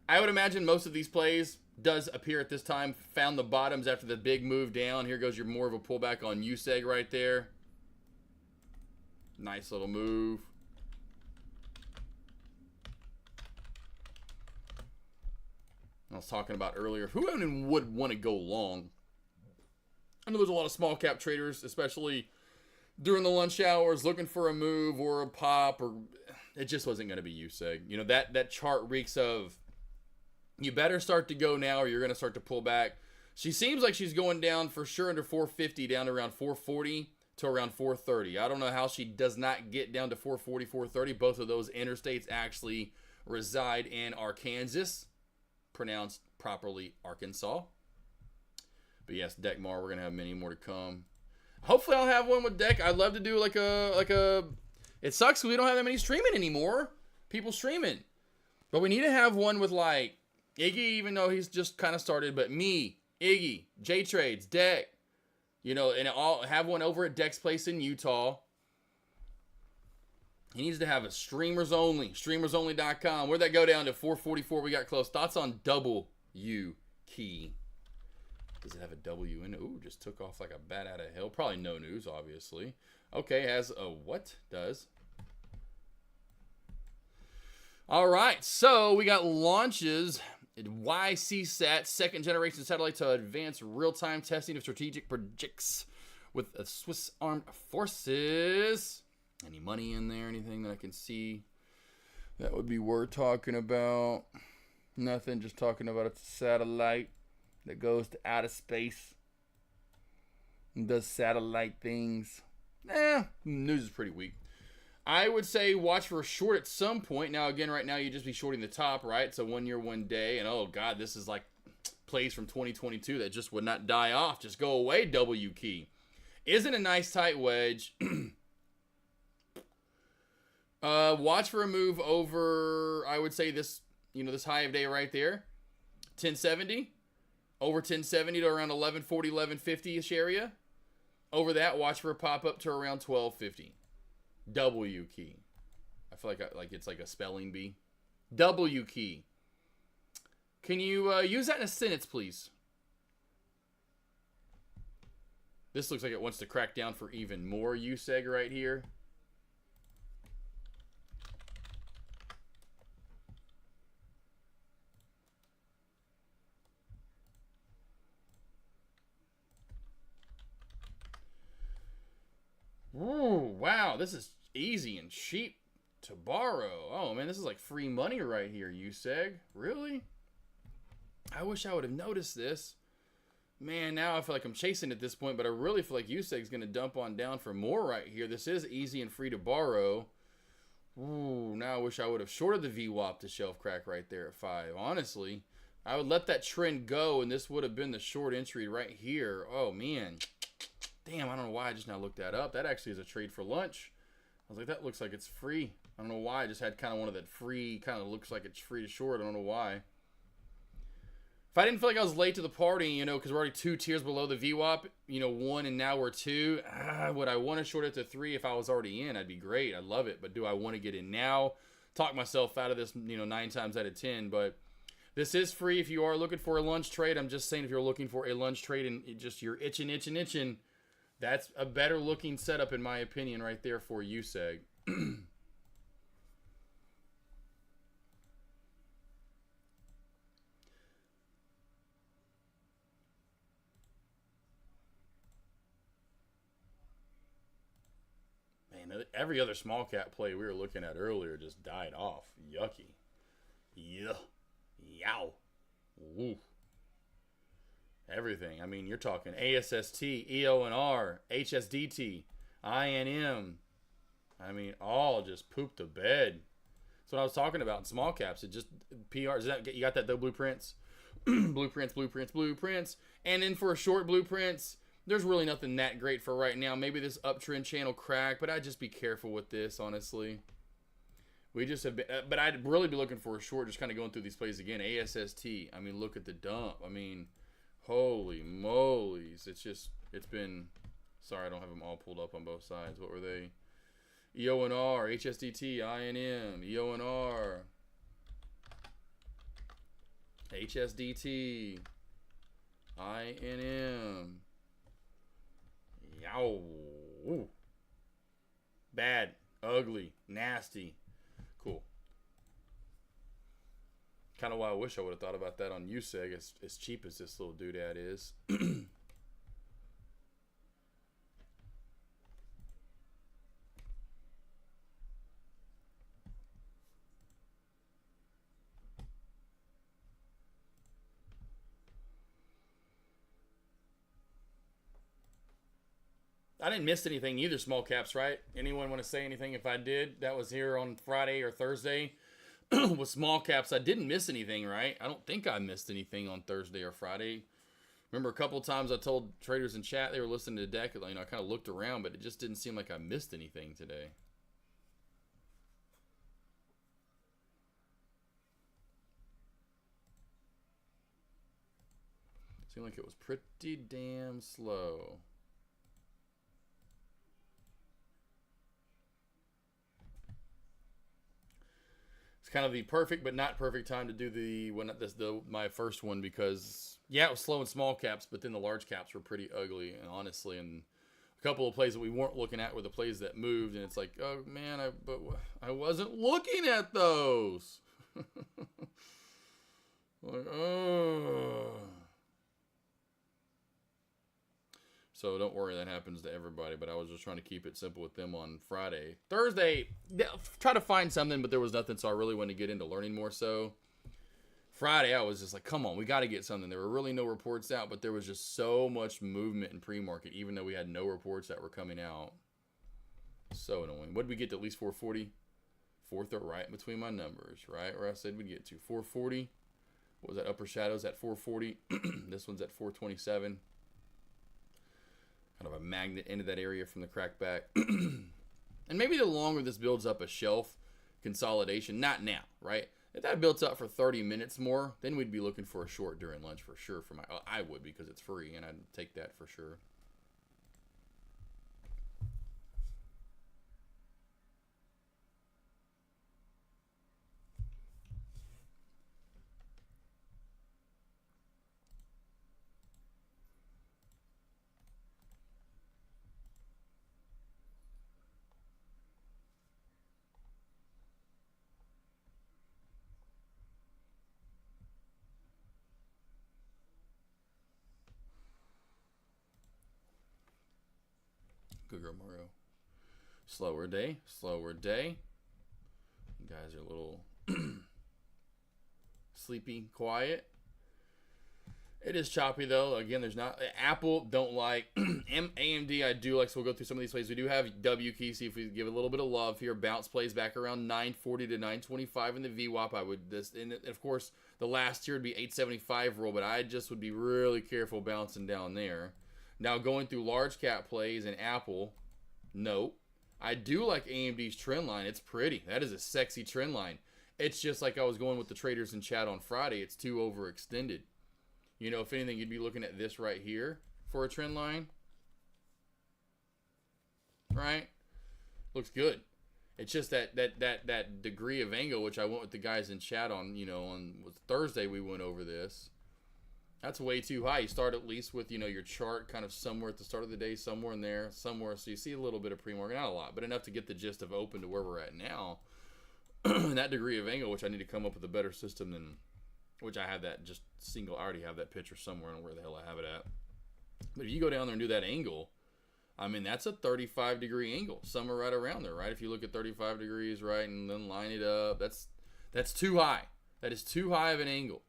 [SPEAKER 9] I would imagine most of these plays does appear at this time. Found the bottoms after the big move down. Here goes your more of a pullback on USEG right there. Nice little move. I was talking about earlier, who would want to go long? I know there's a lot of small cap traders, especially during the lunch hours, looking for a move or a pop, or it just wasn't going to be USEG. You know, that chart reeks of, you better start to go now or you're going to start to pull back. She seems like she's going down for sure under 450, down to around 440 to around 430. I don't know how she does not get down to 440, 430. Both of those interstates actually reside in Arkansas. Pronounced properly Arkansas. But yes, Deckmar, we're gonna have many more to come. Hopefully I'll have one with Deck. I'd love to do like a it sucks we don't have that many streaming anymore. People streaming. But we need to have one with like Iggy, even though he's just kind of started, but me, Iggy, J Trades, Deck, you know, and I'll have one over at Deck's place in Utah. He needs to have a streamers only, streamersonly.com. Where'd that go down to 444? We got close. Thoughts on W key? Does it have a W in it? Ooh, just took off like a bat out of hell. Probably no news, obviously. Okay, has a what? Does. All right, so we got launches. YCSAT, second generation satellite to advance real-time testing of strategic projects with the Swiss Armed Forces. Any money in there? Anything that I can see that would be worth talking about? Nothing. Just talking about a satellite that goes to outer space and does satellite things. News is pretty weak. I would say watch for a short at some point. Now, again, right now you just be shorting the top, right? So 1 year, 1 day. And oh, God, this is like plays from 2022 that just would not die off. Just go away, W key. Isn't a nice tight wedge. Watch for a move over, I would say this, you know, this high of day right there. 1070. Over 1070 to around 1140, 1150-ish area. Over that, watch for a pop up to around 1250. W key. I feel like it's like a spelling bee. W key. Can you use that in a sentence, please? This looks like it wants to crack down for even more USEG right here. Ooh, wow, this is easy and cheap to borrow. Oh, man, this is like free money right here, USEG. Really? I wish I would have noticed this. Man, now I feel like I'm chasing at this point, but I really feel like USEG is going to dump on down for more right here. This is easy and free to borrow. Ooh, now I wish I would have shorted the VWAP to shelf crack right there at 5. Honestly, I would let that trend go, and this would have been the short entry right here. Oh, man. Damn, I don't know why I just now looked that up. That actually is a trade for lunch. I was like, that looks like it's free. I don't know why. I just had kind of one of that free, kind of looks like it's free to short. I don't know why. If I didn't feel like I was late to the party, you know, because we're already 2 tiers below the VWAP, you know, 1 and now we're 2. Would I want to short it to 3 if I was already in? I'd be great. I'd love it. But do I want to get in now? Talk myself out of this, you know, 9 times out of 10. But this is free if you are looking for a lunch trade. I'm just saying if you're looking for a lunch trade and you're itching, that's a better looking setup in my opinion right there for USEG. Man, every other small cap play we were looking at earlier just died off. Yucky. Yeah. Yow. Woo. Everything. I mean, you're talking ASST, EONR, HSDT, INM. I mean, all just pooped to bed. That's what I was talking about in small caps. It just PR. You got that though? Blueprints, blueprints. And then for short blueprints, there's really nothing that great for right now. Maybe this uptrend channel crack, but I'd just be careful with this, honestly. We just have been, but I'd really be looking for a short, just kind of going through these plays again. ASST, I mean, look at the dump. I mean, holy mollies. It's been, sorry, I don't have them all pulled up on both sides. What were they? EONR, HSDT, INM, EONR, HSDT, INM. Yow. Ooh. Bad, ugly, nasty. Cool. Kind of why I wish I would have thought about that on USEG, as cheap as this little doodad is. I didn't miss anything either, small caps, right? Anyone want to say anything if I did? That was here on Friday or Thursday. With small caps, I didn't miss anything, right? I don't think I missed anything on Thursday or Friday. Remember a couple of times I told traders in chat they were listening to the deck. You know, I kind of looked around, but it just didn't seem like I missed anything today. Seemed like it was pretty damn slow. Kind of the perfect but not perfect time to do my first one, because yeah, it was slow in small caps, but then the large caps were pretty ugly, and honestly, and a couple of plays that we weren't looking at were the plays that moved, and it's like, oh man, I wasn't looking at those. Like, oh. So don't worry, that happens to everybody, but I was just trying to keep it simple with them on Friday. Thursday, try to find something, but there was nothing, so I really wanted to get into learning more so. Friday, I was just like, come on, we got to get something. There were really no reports out, but there was just so much movement in pre-market, even though we had no reports that were coming out. So annoying. What did we get to at least 440? Fourth or right between my numbers, right? Where I said we'd get to 440. What was that? Upper shadows at 440. This one's at 427. Kind of a magnet into that area from the crackback. And maybe the longer this builds up a shelf consolidation, not now, right? If that builds up for 30 minutes more, then we'd be looking for a short during lunch for sure. I would, because it's free, and I'd take that for sure. Good girl, Mario. Slower day, slower day. You guys are a little sleepy, quiet. It is choppy though. Again, there's not Apple. Don't like AMD. I do like. So we'll go through some of these plays. We do have W key. See if we give a little bit of love here. Bounce plays back around 940 to 925 in the VWAP. I would this, and of course the last tier would be 875 roll, but I just would be really careful bouncing down there. Now going through large cap plays and Apple, no. I do like AMD's trend line. It's pretty. That is a sexy trend line. It's just like I was going with the traders in chat on Friday. It's too overextended. You know, if anything, you'd be looking at this right here for a trend line. Right? Looks good. It's just that degree of angle, which I went with the guys in chat on, you know, on Thursday we went over this. That's way too high. You start at least with, you know, your chart kind of somewhere at the start of the day, somewhere in there, somewhere. So you see a little bit of pre-market, not a lot, but enough to get the gist of open to where we're at now. That degree of angle, which I need to come up with a better system than, which I have that just single, I already have that picture somewhere and where the hell I have it at. But if you go down there and do that angle, I mean, that's a 35 degree angle, somewhere right around there, right? If you look at 35 degrees, right, and then line it up, that's too high. That is too high of an angle.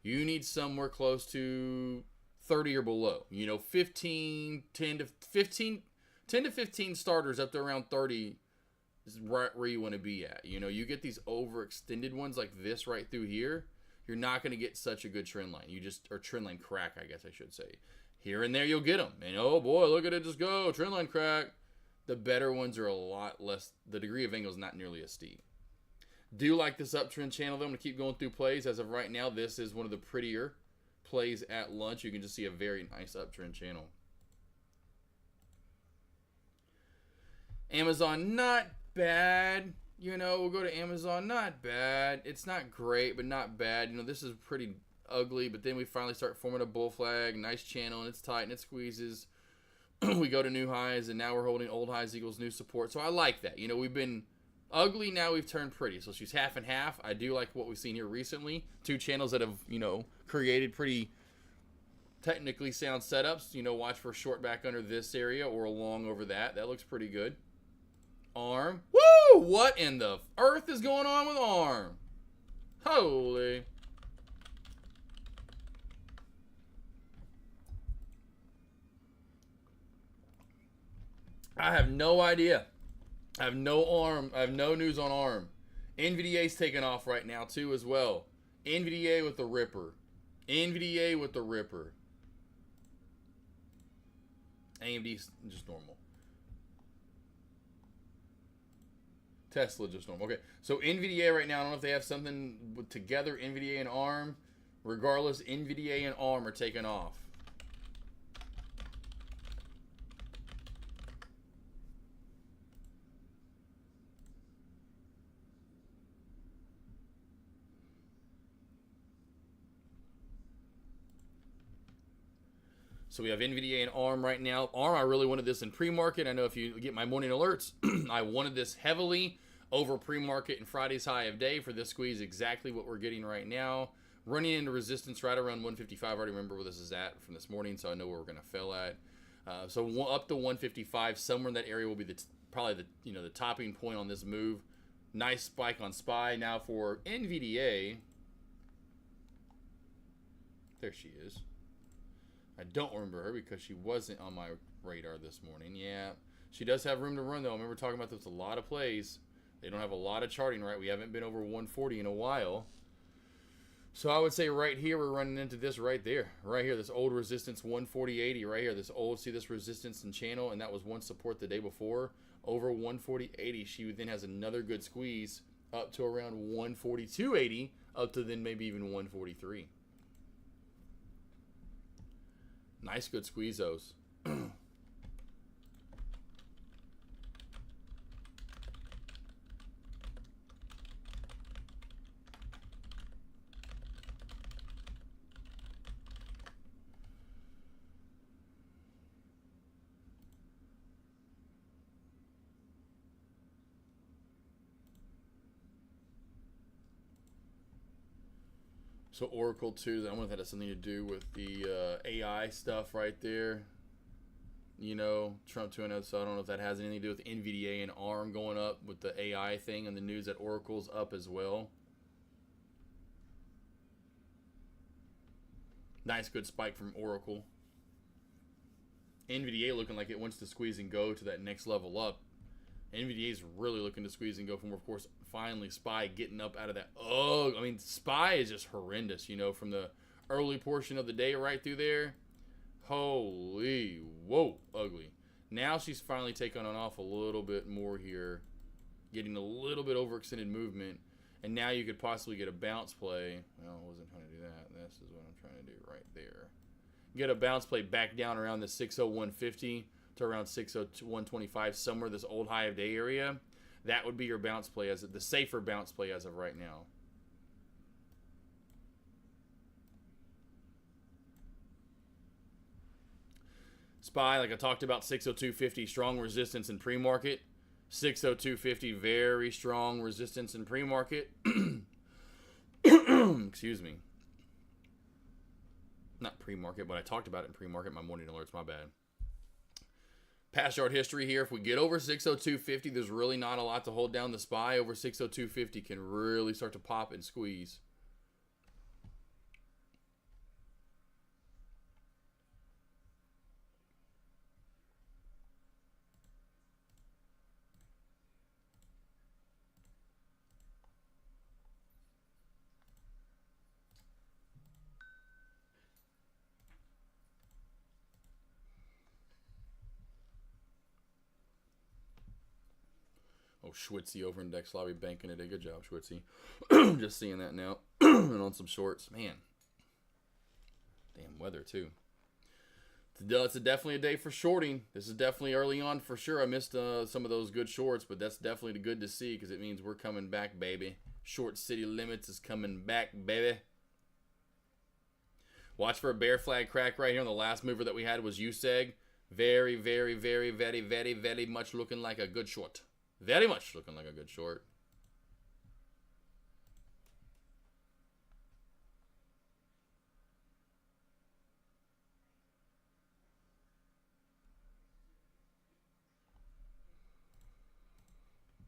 [SPEAKER 9] You need somewhere close to 30 or below. You know, 10 to 15 starters up to around 30 is right where you want to be at. You know, you get these overextended ones like this right through here. you're not going to get such a good trend line. Or trend line crack, I guess I should say. Here and there, you'll get them. And oh boy, look at it just go. Trend line crack. The better ones are a lot less. The degree of angle is not nearly as steep. Do like this uptrend channel, though. I'm going to keep going through plays. As of right now, this is one of the prettier plays at lunch. You can just see a very nice uptrend channel. Amazon, not bad. You know, we'll go to Amazon, not bad. It's not great, but not bad. You know, this is pretty ugly, but then we finally start forming a bull flag. Nice channel, and it's tight, and it squeezes. We go to new highs, and now we're holding old highs equals new support. So I like that. You know, we've been ugly, now we've turned pretty. So she's half and half. I do like what we've seen here recently. Two channels that have, you know, created pretty technically sound setups. You know, watch for a short back under this area or a long over that. That looks pretty good. Arm. Woo! What in the earth is going on with arm? Holy. I have no idea. I have no arm. I have no news on arm. NVDA's taking off right now too as well. NVDA with the ripper. NVDA with the ripper. AMD's just normal. Tesla just normal. Okay, so NVDA right now, I don't know if they have something together, NVDA and ARM. Regardless, NVDA and ARM are taking off. So we have NVDA and ARM right now. ARM, I really wanted this in pre-market. I know if you get my morning alerts, I wanted this heavily over pre-market and Friday's high of day for this squeeze, exactly what we're getting right now. Running into resistance right around 155. I already remember where this is at from this morning, so I know where we're going to fail at. So up to 155, somewhere in that area will be probably the topping point on this move. Nice spike on SPY. Now for NVDA, there she is. I don't remember her because she wasn't on my radar this morning. Yeah, she does have room to run, though. I remember talking about this, a lot of plays. They don't have a lot of charting, right? We haven't been over 140 in a while. So I would say right here, we're running into this right there. Right here, this old resistance, 140.80 right here. This old, see this resistance and channel, and that was one support the day before. Over 140.80, she then has another good squeeze up to around 142.80, up to then maybe even 143. Nice, good squeezos. So Oracle too, I wonder if that has something to do with the AI stuff right there. You know, Trump 2.0, so I don't know if that has anything to do with NVDA and ARM going up with the AI thing and the news that Oracle's up as well. Nice good spike from Oracle. NVDA looking like it wants to squeeze and go to that next level up. NVDA is really looking to squeeze and go from, of course, finally SPY getting up out of that. Oh, I mean, SPY is just horrendous, you know, from the early portion of the day right through there. Holy, whoa, ugly. Now she's finally taking on off a little bit more here, getting a little bit overextended movement, and now you could possibly get a bounce play. Well, I wasn't trying to do that. This is what I'm trying to do right there. Get a bounce play back down around the 60150 to around 60125, somewhere this old high of day area. That would be your bounce play, as the safer bounce play as of right now. SPY, like I talked about, 60250, strong resistance in pre-market. 60250, very strong resistance in pre-market. Excuse me. Not pre-market, but I talked about it in pre-market. My morning alerts, my bad. Past chart history here. If we get over 60250, there's really not a lot to hold down the SPY. Over 60250 can really start to pop and squeeze. Schwitzy over index lobby banking it. Good job, Schwitzy. Just seeing that now. And on some shorts. Man. Damn weather, too. It's definitely a day for shorting. This is definitely early on for sure. I missed some of those good shorts, but that's definitely good to see because it means we're coming back, baby. Short City Limits is coming back, baby. Watch for a bear flag crack right here on the last mover that we had was USEG. Very, very, very, very, very, very much looking like a good short. Very much looking like a good short.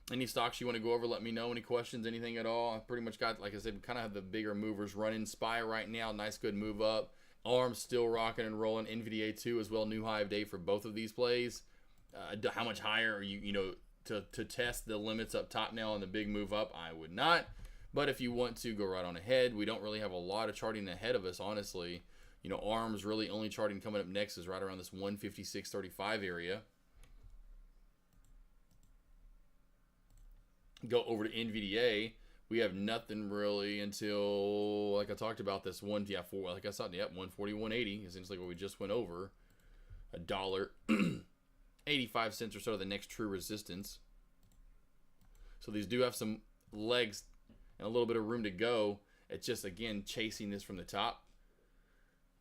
[SPEAKER 9] Any stocks you want to go over, let me know. Any questions, anything at all? I pretty much got, like I said, kind of have the bigger movers running. SPY right now, nice good move up. ARM still rocking and rolling. NVDA 2 as well, new high of day for both of these plays. How much higher are you to test the limits up top now on the big move up? I would not. But if you want to, go right on ahead. We don't really have a lot of charting ahead of us, honestly. ARM's really only charting coming up next is right around this 156.35 area. Go over to NVDA. We have nothing really until, like I talked about, this one, yeah, for like I saw, yep, 141.80. It seems like what we just went over. $1.85 or so the next true resistance. So these do have some legs and a little bit of room to go. It's just, again, chasing this from the top.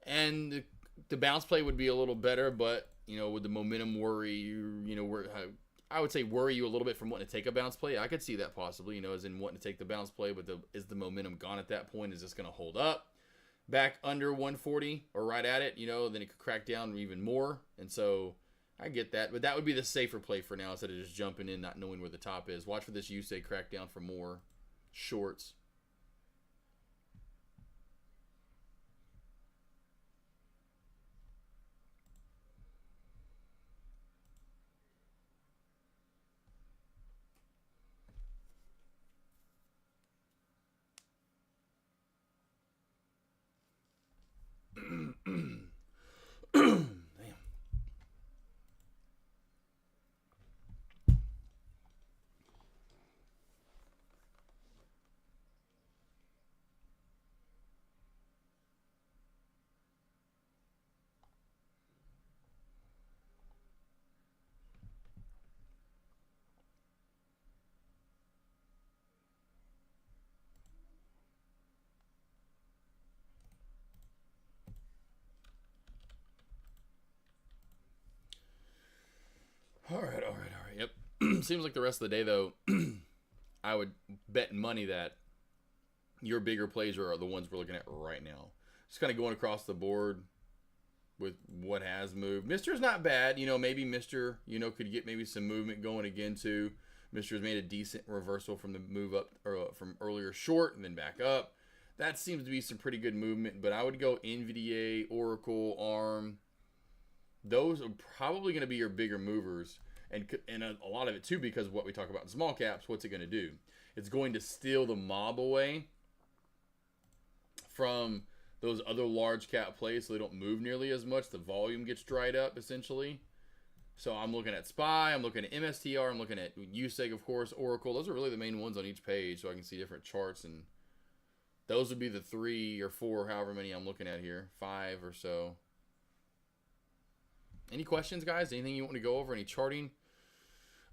[SPEAKER 9] And the bounce play would be a little better, but, with the momentum worry, I would say worry you a little bit from wanting to take a bounce play. I could see that possibly, as in wanting to take the bounce play, but is the momentum gone at that point? Is this going to hold up back under 140 or right at it? Then it could crack down even more. And so I get that, but that would be the safer play for now instead of just jumping in, not knowing where the top is. Watch for this USAG crack down for more shorts. All right. Yep. Seems like the rest of the day, though, I would bet money that your bigger plays are the ones we're looking at right now. Just kind of going across the board with what has moved. Mister's not bad. Maybe Mister, could get maybe some movement going again, too. Mister's made a decent reversal from the move up, or from earlier short and then back up. That seems to be some pretty good movement, but I would go NVDA, Oracle, ARM. Those are probably going to be your bigger movers, and a lot of it too, because what we talk about in small caps, what's it going to do? It's going to steal the mob away from those other large cap plays, so they don't move nearly as much. The volume gets dried up, essentially. So I'm looking at SPY, I'm looking at MSTR, I'm looking at USEG, of course, Oracle. Those are really the main ones on each page, so I can see different charts, and those would be the 3 or 4, however many I'm looking at here, 5 or so. Any questions, guys? Anything you want to go over? Any charting?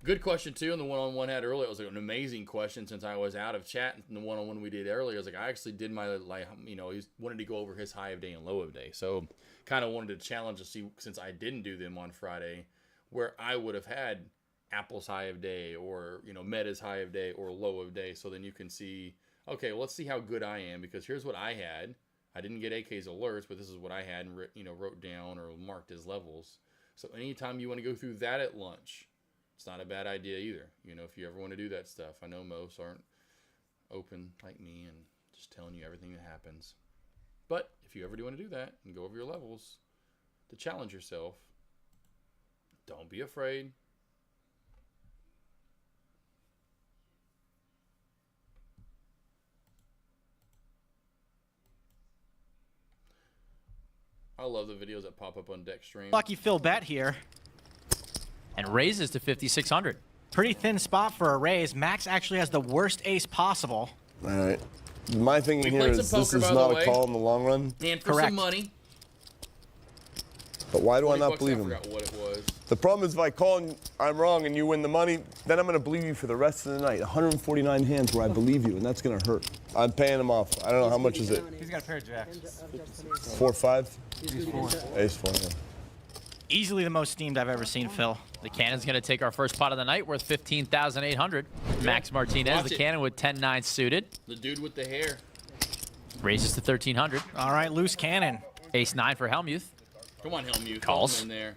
[SPEAKER 9] Good question, too, and the one-on-one I had earlier. It was an amazing question since I was out of chat. And the one-on-one we did earlier, I was like, I actually did my, he wanted to go over his high of day and low of day. So kind of wanted to challenge to see, since I didn't do them on Friday, where I would have had Apple's high of day or, Meta's high of day or low of day. So then you can see, okay, well, let's see how good I am, because here's what I had. I didn't get AK's alerts, but this is what I had and wrote down or marked as levels. So anytime you want to go through that at lunch, it's not a bad idea either. If you ever want to do that stuff. I know most aren't open like me and just telling you everything that happens. But if you ever do want to do that and go over your levels to challenge yourself, don't be afraid. I love the videos that pop up on deck stream.
[SPEAKER 11] Lucky Phil Bet here, and raises to 5,600. Pretty thin spot for a raise. Max actually has the worst ace possible.
[SPEAKER 2] All right. My thinking here is this is not a call in the long run.
[SPEAKER 9] And for some money.
[SPEAKER 2] But why do I not believe him?
[SPEAKER 9] I forgot what it was.
[SPEAKER 2] The problem is if I call and I'm wrong and you win the money, then I'm going to believe you for the rest of the night. 149 hands where I believe you, and that's going to hurt. I'm paying him off. I don't know how much is it.
[SPEAKER 11] He's got a pair of jacks.
[SPEAKER 2] 4-5?
[SPEAKER 11] He's 4.
[SPEAKER 2] Ace 4. Yeah.
[SPEAKER 11] Easily the most steamed I've ever seen, Phil.
[SPEAKER 12] The Cannon's going to take our first pot of the night worth $15,800. Max Martinez,
[SPEAKER 9] Watch
[SPEAKER 12] the
[SPEAKER 9] it.
[SPEAKER 12] Cannon with 10-9 suited.
[SPEAKER 9] The dude with the hair.
[SPEAKER 12] Raises to 1,300.
[SPEAKER 11] All right, loose cannon.
[SPEAKER 12] Ace-9 for Helmuth.
[SPEAKER 9] Come on, Helmuth.
[SPEAKER 12] Calls.
[SPEAKER 9] In there.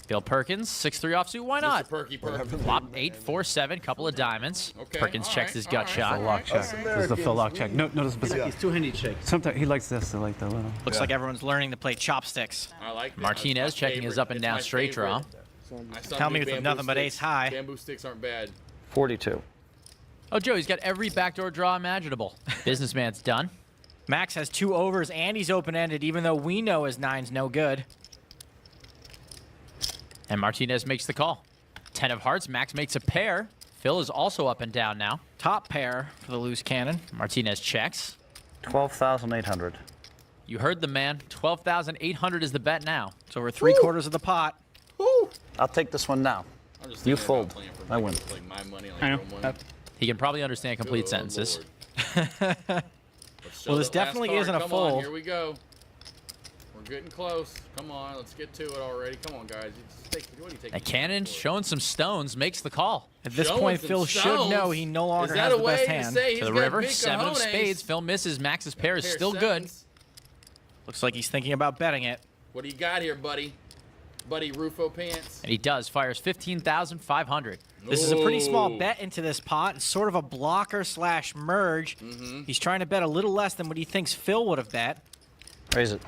[SPEAKER 12] Bill Perkins, 6-3 offsuit. Why not?
[SPEAKER 9] Mr. Perky Perky.
[SPEAKER 12] Flop 8-4-7, couple of diamonds.
[SPEAKER 9] Okay,
[SPEAKER 12] Perkins
[SPEAKER 9] all
[SPEAKER 12] checks
[SPEAKER 9] right,
[SPEAKER 12] his
[SPEAKER 9] all
[SPEAKER 12] gut
[SPEAKER 9] right.
[SPEAKER 12] shot.
[SPEAKER 13] Lock check. This is the Phil lock check. No,
[SPEAKER 11] He's two-handed check.
[SPEAKER 13] Sometimes he likes this. I like that little.
[SPEAKER 11] Looks like everyone's learning to play chopsticks.
[SPEAKER 9] I like that.
[SPEAKER 12] Martinez
[SPEAKER 9] That's my
[SPEAKER 12] checking his
[SPEAKER 9] favorite.
[SPEAKER 12] up and
[SPEAKER 9] It's
[SPEAKER 12] down
[SPEAKER 9] my
[SPEAKER 12] straight draw.
[SPEAKER 9] favorite.
[SPEAKER 11] Tell me with
[SPEAKER 9] Bamboo
[SPEAKER 11] nothing but
[SPEAKER 9] sticks.
[SPEAKER 11] ace high.
[SPEAKER 9] Bamboo sticks aren't bad.
[SPEAKER 13] 42.
[SPEAKER 12] Oh, Joe, he's got every backdoor draw imaginable. Businessman's done.
[SPEAKER 11] Max has 2 overs and he's open-ended, even though we know his 9's no good.
[SPEAKER 12] And Martinez makes the call. 10 of hearts. Max makes a pair. Phil is also up and down now.
[SPEAKER 11] Top pair for the loose cannon.
[SPEAKER 12] Martinez checks.
[SPEAKER 13] 12,800.
[SPEAKER 12] You heard the man. 12,800 is the bet now.
[SPEAKER 11] It's over 3/4 of the pot.
[SPEAKER 13] I'll take this one now.
[SPEAKER 9] I'm just
[SPEAKER 13] You
[SPEAKER 9] thinking
[SPEAKER 13] fold.
[SPEAKER 9] about playing for
[SPEAKER 13] I win.
[SPEAKER 9] like my money, like
[SPEAKER 13] I know.
[SPEAKER 9] your money.
[SPEAKER 12] He can probably understand complete
[SPEAKER 9] Good
[SPEAKER 12] sentences.
[SPEAKER 9] Lord. Let's show
[SPEAKER 11] Well, this
[SPEAKER 9] that last
[SPEAKER 11] definitely
[SPEAKER 9] card.
[SPEAKER 11] isn't a
[SPEAKER 9] Come
[SPEAKER 11] fold.
[SPEAKER 9] On, here we go. We're getting close. Come on, let's get to it already. Come on, guys. What do you take?
[SPEAKER 12] A Cannon showing some stones makes the call.
[SPEAKER 11] At this
[SPEAKER 9] Showing
[SPEAKER 11] point,
[SPEAKER 9] some
[SPEAKER 11] Phil should
[SPEAKER 9] stones?
[SPEAKER 11] know he no longer
[SPEAKER 9] Is that
[SPEAKER 11] has
[SPEAKER 9] a
[SPEAKER 11] the
[SPEAKER 9] way
[SPEAKER 11] best
[SPEAKER 9] to
[SPEAKER 11] hand.
[SPEAKER 9] say
[SPEAKER 12] To
[SPEAKER 9] he's
[SPEAKER 12] the
[SPEAKER 9] got
[SPEAKER 12] river.
[SPEAKER 9] big
[SPEAKER 12] 7 of
[SPEAKER 9] cojones?
[SPEAKER 12] spades. Phil misses. Max's pair is
[SPEAKER 9] Pair
[SPEAKER 12] still good.
[SPEAKER 9] sevens.
[SPEAKER 11] Looks like he's thinking about betting it.
[SPEAKER 9] What do you got here, buddy? Buddy Rufo Pants.
[SPEAKER 12] And he does. Fires 15,500.
[SPEAKER 11] This is a pretty small
[SPEAKER 9] Ooh.
[SPEAKER 11] bet into this pot. It's sort of a blocker / merge. He's trying to bet a little less than what he thinks Phil would have bet.
[SPEAKER 13] Raise it.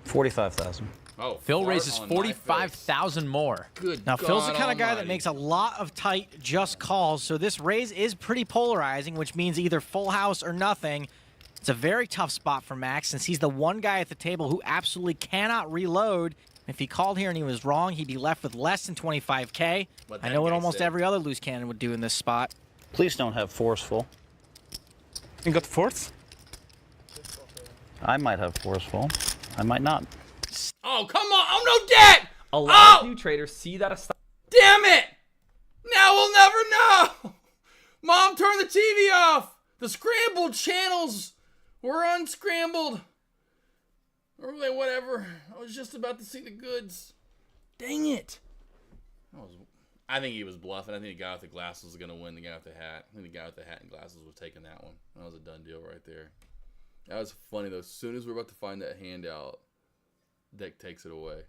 [SPEAKER 13] 45,000.
[SPEAKER 9] Oh,
[SPEAKER 12] Phil
[SPEAKER 9] fart
[SPEAKER 12] raises
[SPEAKER 9] on my
[SPEAKER 12] 45,000 more.
[SPEAKER 9] face. Good
[SPEAKER 11] Now, Phil's the
[SPEAKER 9] God
[SPEAKER 11] kind of guy that
[SPEAKER 9] almighty.
[SPEAKER 11] makes a lot of tight just calls, so this raise is pretty polarizing, which means either full house or nothing. It's a very tough spot for Max since he's the one guy at the table who absolutely cannot reload. If he called here and he was wrong, he'd be left with less than 25K.
[SPEAKER 9] What
[SPEAKER 11] I
[SPEAKER 9] that
[SPEAKER 11] know what
[SPEAKER 9] guy
[SPEAKER 11] almost
[SPEAKER 9] said.
[SPEAKER 11] every other loose cannon would do in this spot.
[SPEAKER 13] Please don't have forceful.
[SPEAKER 7] You got fourth?
[SPEAKER 13] I might have forceful. I might not.
[SPEAKER 9] Oh, come on. Oh, no debt.
[SPEAKER 14] A lot
[SPEAKER 9] Oh,
[SPEAKER 14] of new traders see that as
[SPEAKER 9] damn it. Now we'll never know. Mom, turn the TV off. The scrambled channels were unscrambled. Or whatever. I was just about to see the goods. Dang it. I think he was bluffing. I think the guy with the glasses was going to win. The guy with the hat. I think the guy with the hat and glasses was taking that one. That was a done deal right there. That was funny, though. As soon as we're about to find that handout, Deck takes it away.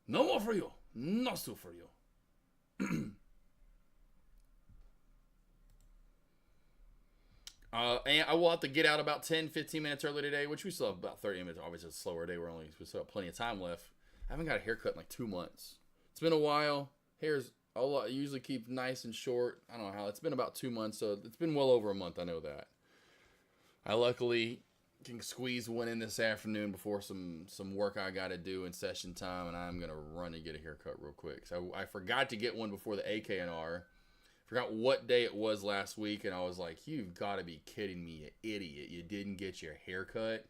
[SPEAKER 9] No more for you. No still for you. And I will have to get out about 10, 15 minutes early today, which we still have about 30 minutes. Obviously, it's a slower day. We still have plenty of time left. I haven't got a haircut in like 2 months. It's been a while. Hair's I usually keep nice and short. I don't know how. It's been about 2 months, so it's been well over a month. I know that. I luckily can squeeze one in this afternoon before some work I got to do in session time, and I'm going to run and get a haircut real quick. So I forgot to get one before the AKNR. Forgot what day it was last week, and I was like, you've got to be kidding me, you idiot. You didn't get your haircut?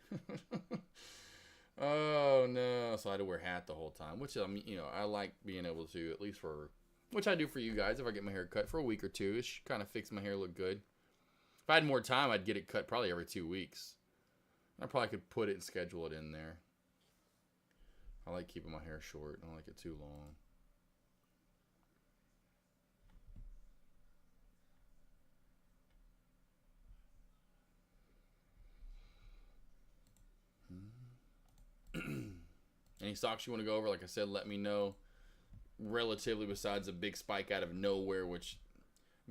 [SPEAKER 9] Oh, no. So I had to wear a hat the whole time, which, I like being able to, at least for, which I do for you guys. If I get my hair cut for a week or two, it should kind of fix my hair look good. If I had more time, I'd get it cut probably every 2 weeks. I probably could put it and schedule it in there. I like keeping my hair short. I don't like it too long. Any stocks you want to go over? Like I said, let me know. Relatively, besides a big spike out of nowhere, which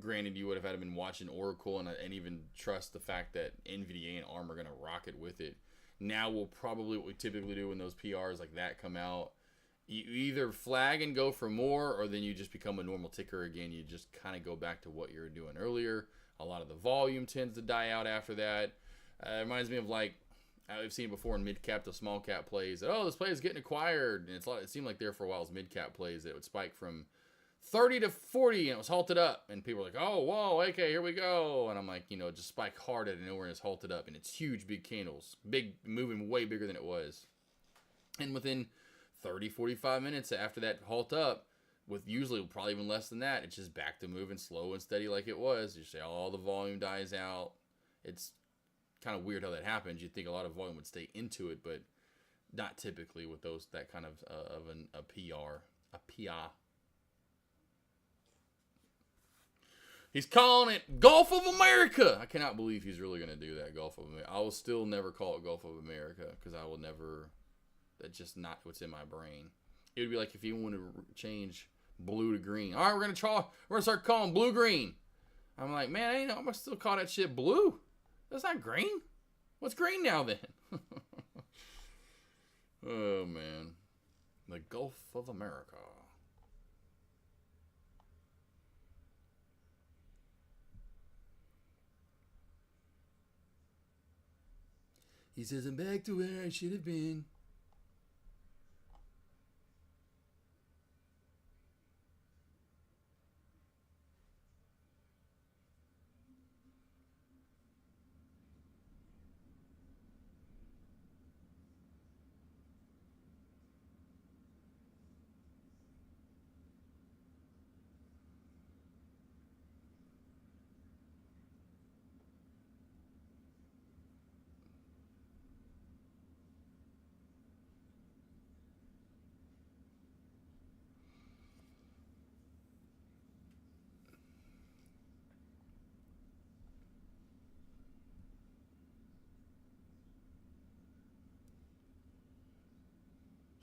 [SPEAKER 9] granted you would have had been watching Oracle and even trust the fact that NVDA and ARM are going to rocket with it. Now we'll probably, what we typically do when those PRs like that come out, you either flag and go for more, or then you just become a normal ticker again. You just kind of go back to what you were doing earlier. A lot of the volume tends to die out after that. It reminds me of like I've seen it before in mid-cap to small-cap plays. Oh, this play is getting acquired. And it seemed like there for a while was mid-cap plays that would spike from 30 to 40, and it was halted up. And people were like, oh, whoa, okay, here we go. And I'm like, just spike hard out of nowhere and it's halted up. And it's huge, big candles. Moving way bigger than it was. And within 30, 45 minutes after that halt up, with usually probably even less than that, it's just back to moving slow and steady like it was. You say all the volume dies out. It's kind of weird how that happens. You'd think a lot of volume would stay into it, but not typically with that kind of a PR. He's calling it Gulf of America. I cannot believe he's really going to do that, Gulf of America. I will still never call it Gulf of America because I will never. That's just not what's in my brain. It would be like if you wanted to change blue to green. All right, we're gonna start calling blue green. I'm like, man, I'm gonna still call that shit blue. That's not green. What's green now then? Oh man, the Gulf of America. He says, I'm back to where I should have been.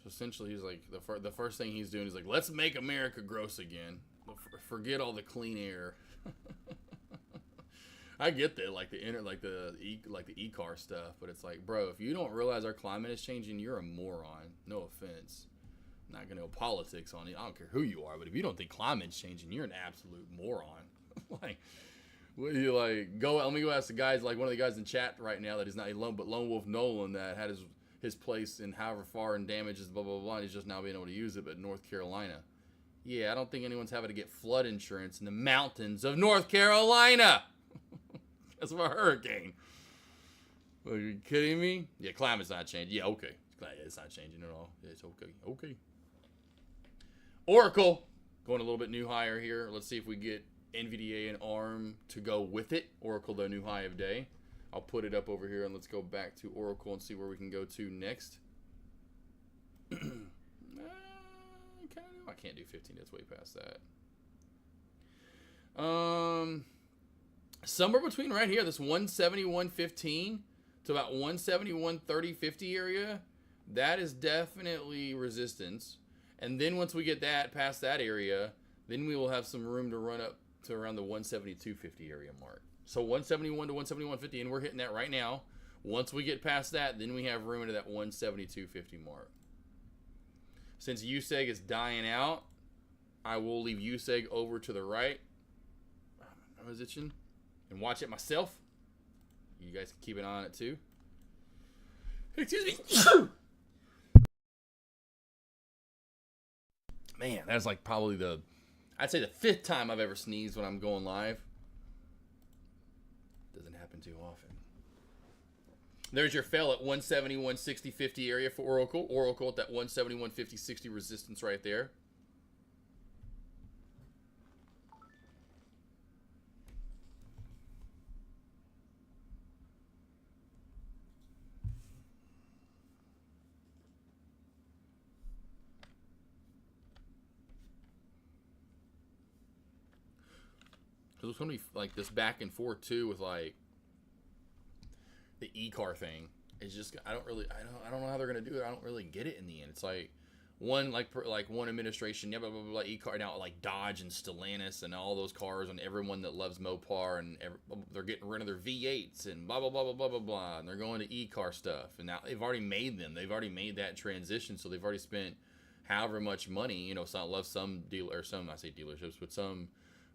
[SPEAKER 9] So essentially, he's like the first thing he's doing is like, let's make America gross again. Forget all the clean air. I get that, like the e-car stuff, but it's like, bro, if you don't realize our climate is changing, you're a moron. No offense. I'm not gonna go politics on it. I don't care who you are, but if you don't think climate's changing, you're an absolute moron. Like, what you like? Let me go ask the guys, like one of the guys in chat right now that is not alone, but Lone Wolf Nolan that had his place in however far and damages, blah, blah, blah, and he's just now being able to use it, but North Carolina. Yeah, I don't think anyone's having to get flood insurance in the mountains of North Carolina. That's of a hurricane. Are you kidding me? Yeah, climate's not changing. Yeah, okay. It's not changing at all. It's okay. Okay. Oracle, going a little bit new higher here. Let's see if we get NVDA and ARM to go with it. Oracle, the new high of day. I'll put it up over here and let's go back to Oracle and see where we can go to next. I can't do 15. That's way past that. Somewhere between right here, this 171.15 to about 171.30.50 area, that is definitely resistance. And then once we get that past that area, then we will have some room to run up to around the 172.50 area mark. So 171 to 171.50, and we're hitting that right now. Once we get past that, then we have room into that 172.50 mark. Since USEG is dying out, I will leave USEG over to the right. I was itching. And watch it myself. You guys can keep an eye on it too. Excuse me. Man, that's like probably I'd say the 5th time I've ever sneezed when I'm going live. Doesn't happen too often. There's your fail at 171.60.50 area for Oracle. Oracle at that 171.50.60 resistance right there. Because it's going to be like this back and forth too with like the e-car thing. It's just I don't know how they're going to do it. I don't really get it in the end. It's like one one administration, yeah, blah blah blah, e-car now, like Dodge and Stellantis and all those cars and everyone that loves Mopar and they're getting rid of their V8s and blah blah blah blah blah blah blah, and they're going to e-car stuff. And now they've already made them. They've already made that transition, so they've already spent however much money. You know, some dealer or some, I say dealerships, but some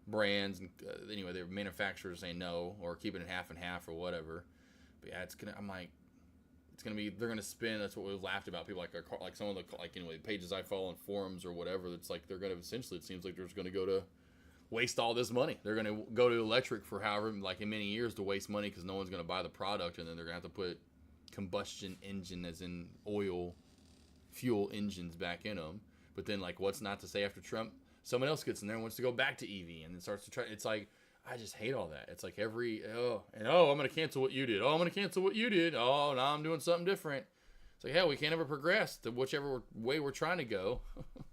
[SPEAKER 9] brands and anyway, their manufacturers say no or keeping it half and half or whatever. But yeah, I'm like, It's gonna be, they're gonna spend. That's what we've laughed about. People like some of the pages I follow on forums or whatever. It's like they're gonna essentially. It seems like they're just gonna go to waste all this money. They're gonna go to electric for however in many years to waste money because no one's gonna buy the product, and then they're gonna have to put combustion engine as in oil fuel engines back in them. But then what's not to say after Trump, someone else gets in there and wants to go back to EV and then starts to try. It's like, I just hate all that. It's like I'm going to cancel what you did. Oh, I'm going to cancel what you did. Oh, now I'm doing something different. It's like, hell, we can't ever progress to whichever way we're trying to go.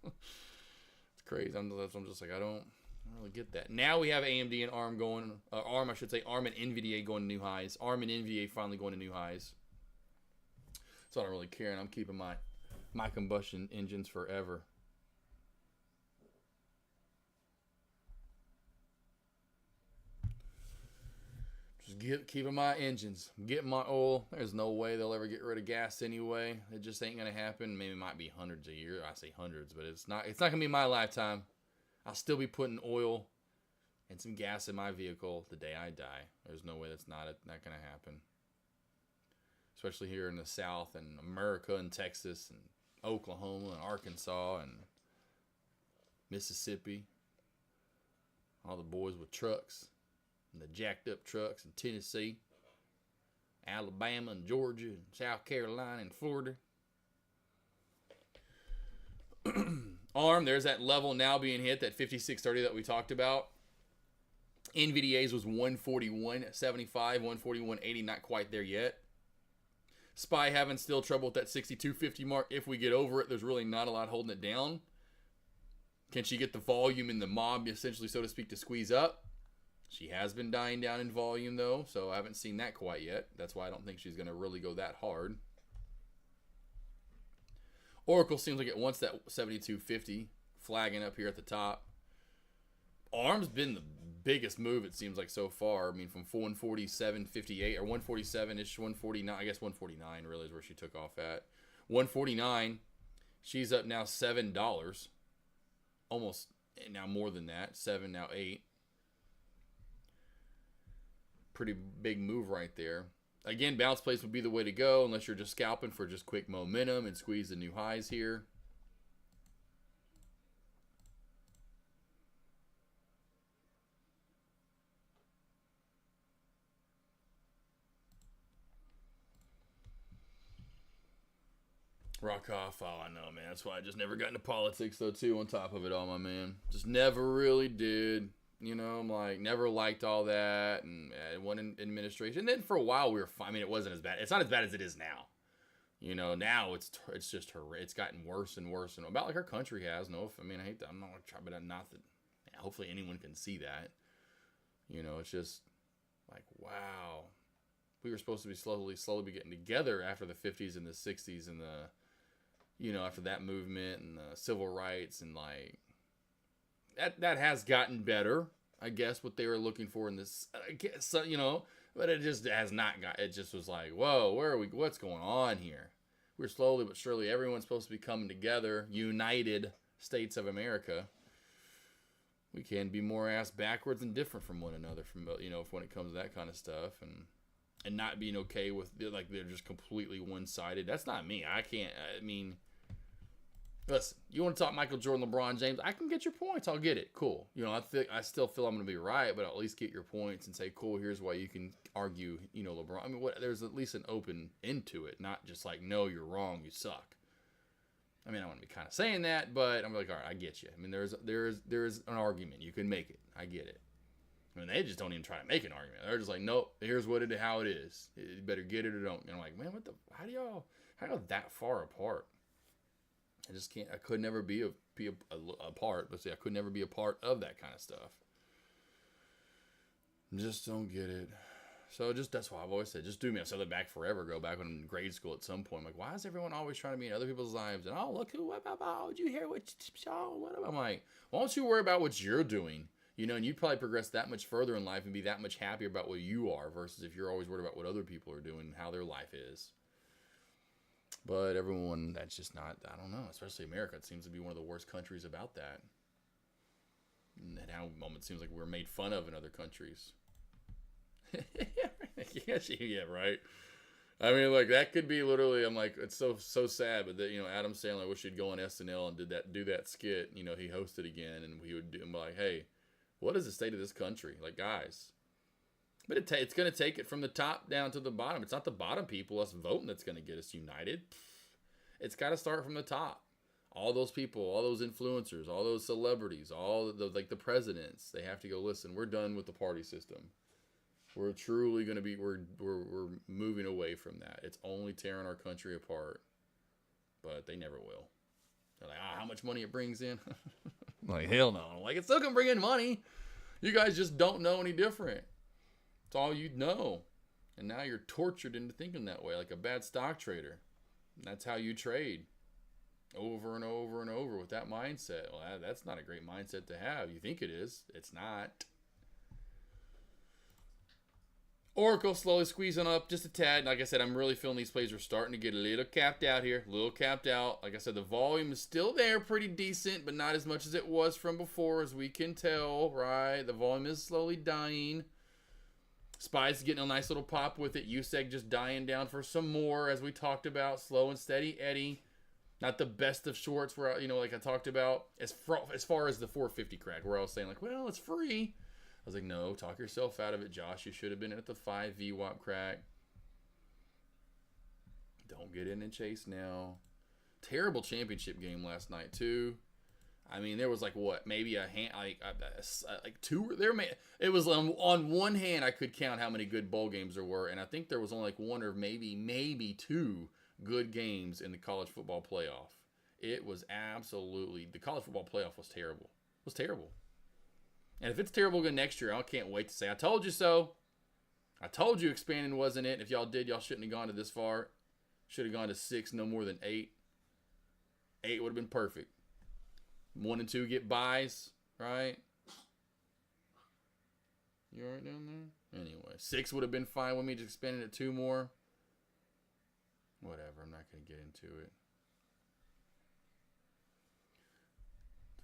[SPEAKER 9] It's crazy. I'm just like, I don't really get that. Now we have AMD and ARM going, ARM and NVIDIA going to new highs. ARM and NVIDIA finally going to new highs. So I don't really care, and I'm keeping my combustion engines forever. Just keeping my engines, getting my oil. There's no way they'll ever get rid of gas anyway. It just ain't gonna happen. Maybe it might be hundreds a year. I say hundreds, but it's not gonna be my lifetime. I'll still be putting oil and some gas in my vehicle the day I die. There's no way that's not gonna happen. Especially here in the South and America and Texas and Oklahoma and Arkansas and Mississippi. All the boys with trucks. And the jacked up trucks in Tennessee, Alabama and Georgia and South Carolina and Florida. ARM, there's that level now being hit, that 5630 that we talked about. NVDA's was 141.75, 141.80, not quite there yet. SPY having still trouble with that 6250 mark. If we get over it, there's really not a lot holding it down. Can she get the volume in the mob, essentially, so to speak, to squeeze up? She has been dying down in volume, though, so I haven't seen that quite yet. That's why I don't think she's going to really go that hard. Oracle seems like it wants that 7250 flagging up here at the top. ARM's been the biggest move, it seems like, so far. I mean, from 147.58 or 147-ish, 149. I guess 149 really is where she took off at. 149. She's up now $7. Almost now more than that. 7, now 8. Pretty big move right there. Again, bounce plays would be the way to go unless you're just scalping for just quick momentum and squeeze the new highs here. Rock off. Oh, I know, man. That's why I just never got into politics, though, too, on top of it all, my man. Just never really did. You know, I'm like, never liked all that, and one administration. And then for a while we were fine. I mean, it wasn't as bad. It's not as bad as it is now. You know, now it's just her. It's gotten worse and worse, and about like our country has. I mean, I hate that. I'm not gonna try, but not that. Hopefully, anyone can see that. You know, it's just like, wow, we were supposed to be slowly be getting together after the 50s and the 60s and the, you know, after that movement and the civil rights and like. That has gotten better, I guess, what they were looking for in this, you know, but it just has not got, it just was like, whoa, where are we, what's going on here? We're slowly but surely, everyone's supposed to be coming together, United States of America. We can be more ass backwards and different from one another, from, you know, when it comes to that kind of stuff, and not being okay with, like, they're just completely one-sided. That's not me. I mean, listen, you want to talk Michael Jordan, LeBron James? I can get your points. I'll get it. Cool. You know, I still feel I'm going to be right, but I'll at least get your points and say, cool, here's why you can argue, you know, LeBron. I mean, there's at least an open end to it, not just like, no, you're wrong, you suck. I mean, I want to be kind of saying that, but I'm like, all right, I get you. I mean, there is an argument. You can make it. I get it. I mean, they just don't even try to make an argument. They're just like, nope, here's how it is. You better get it or don't. And I'm like, man, how do y'all that far apart? I just can't. I could never be a part. Let's say I could never be a part of that kind of stuff. Just don't get it. So that's why I've always said, just do me. I said that back forever ago, back when in grade school at some point. I'm like, why is everyone always trying to be in other people's lives? And oh, look did you hear what? I'm like, why don't you worry about what you're doing? You know, and you'd probably progress that much further in life and be that much happier about what you are versus if you're always worried about what other people are doing and how their life is. But everyone, that's just not, I don't know, especially America. It seems to be one of the worst countries about that. And how it seems like we're made fun of in other countries. Yeah, right. I mean, like, that could be literally, I'm like, it's so sad, but that, Adam Sandler, I wish he'd go on SNL and do that skit, he hosted again, and he would do, like, hey, what is the state of this country? Like, guys. But it's going to take it from the top down to the bottom. It's not the bottom people, us voting, that's going to get us united. It's got to start from the top. All those people, all those influencers, all those celebrities, all the the presidents, they have to go, listen, we're done with the party system. We're truly going to be, we're moving away from that. It's only tearing our country apart. But they never will. They're like, how much money it brings in? I'm like, hell no. I'm like, it still can bring in money. You guys just don't know any different. It's all you know. And now you're tortured into thinking that way, like a bad stock trader. And that's how you trade. Over and over and over with that mindset. Well, that's not a great mindset to have. You think it is. It's not. Oracle slowly squeezing up just a tad. Like I said, I'm really feeling these plays are starting to get a little capped out here. A little capped out. Like I said, the volume is still there, pretty decent, but not as much as it was from before, as we can tell, right? The volume is slowly dying. Spy's getting a nice little pop with it. USEG just dying down for some more, as we talked about. Slow and steady Eddie. Not the best of shorts, where, like I talked about. As far as the 450 crack, where I was saying, like, well, it's free. I was like, no, talk yourself out of it, Josh. You should have been at the 5 VWAP crack. Don't get in and chase now. Terrible championship game last night, too. I mean, there was like, what, maybe a hand, like two there. It was on one hand, I could count how many good bowl games there were, and I think there was only like one or maybe two good games in the college football playoff. It was absolutely, the college football playoff was terrible. It was terrible. And if it's terrible again next year, I can't wait to say, I told you so. I told you expanding wasn't it. If y'all did, y'all shouldn't have gone to this far. Should have gone to 6, no more than 8. 8 would have been perfect. 1 and 2 get buys, right? You all right down there? Anyway, 6 would have been fine with me, just expanding it 2 more. Whatever, I'm not going to get into it.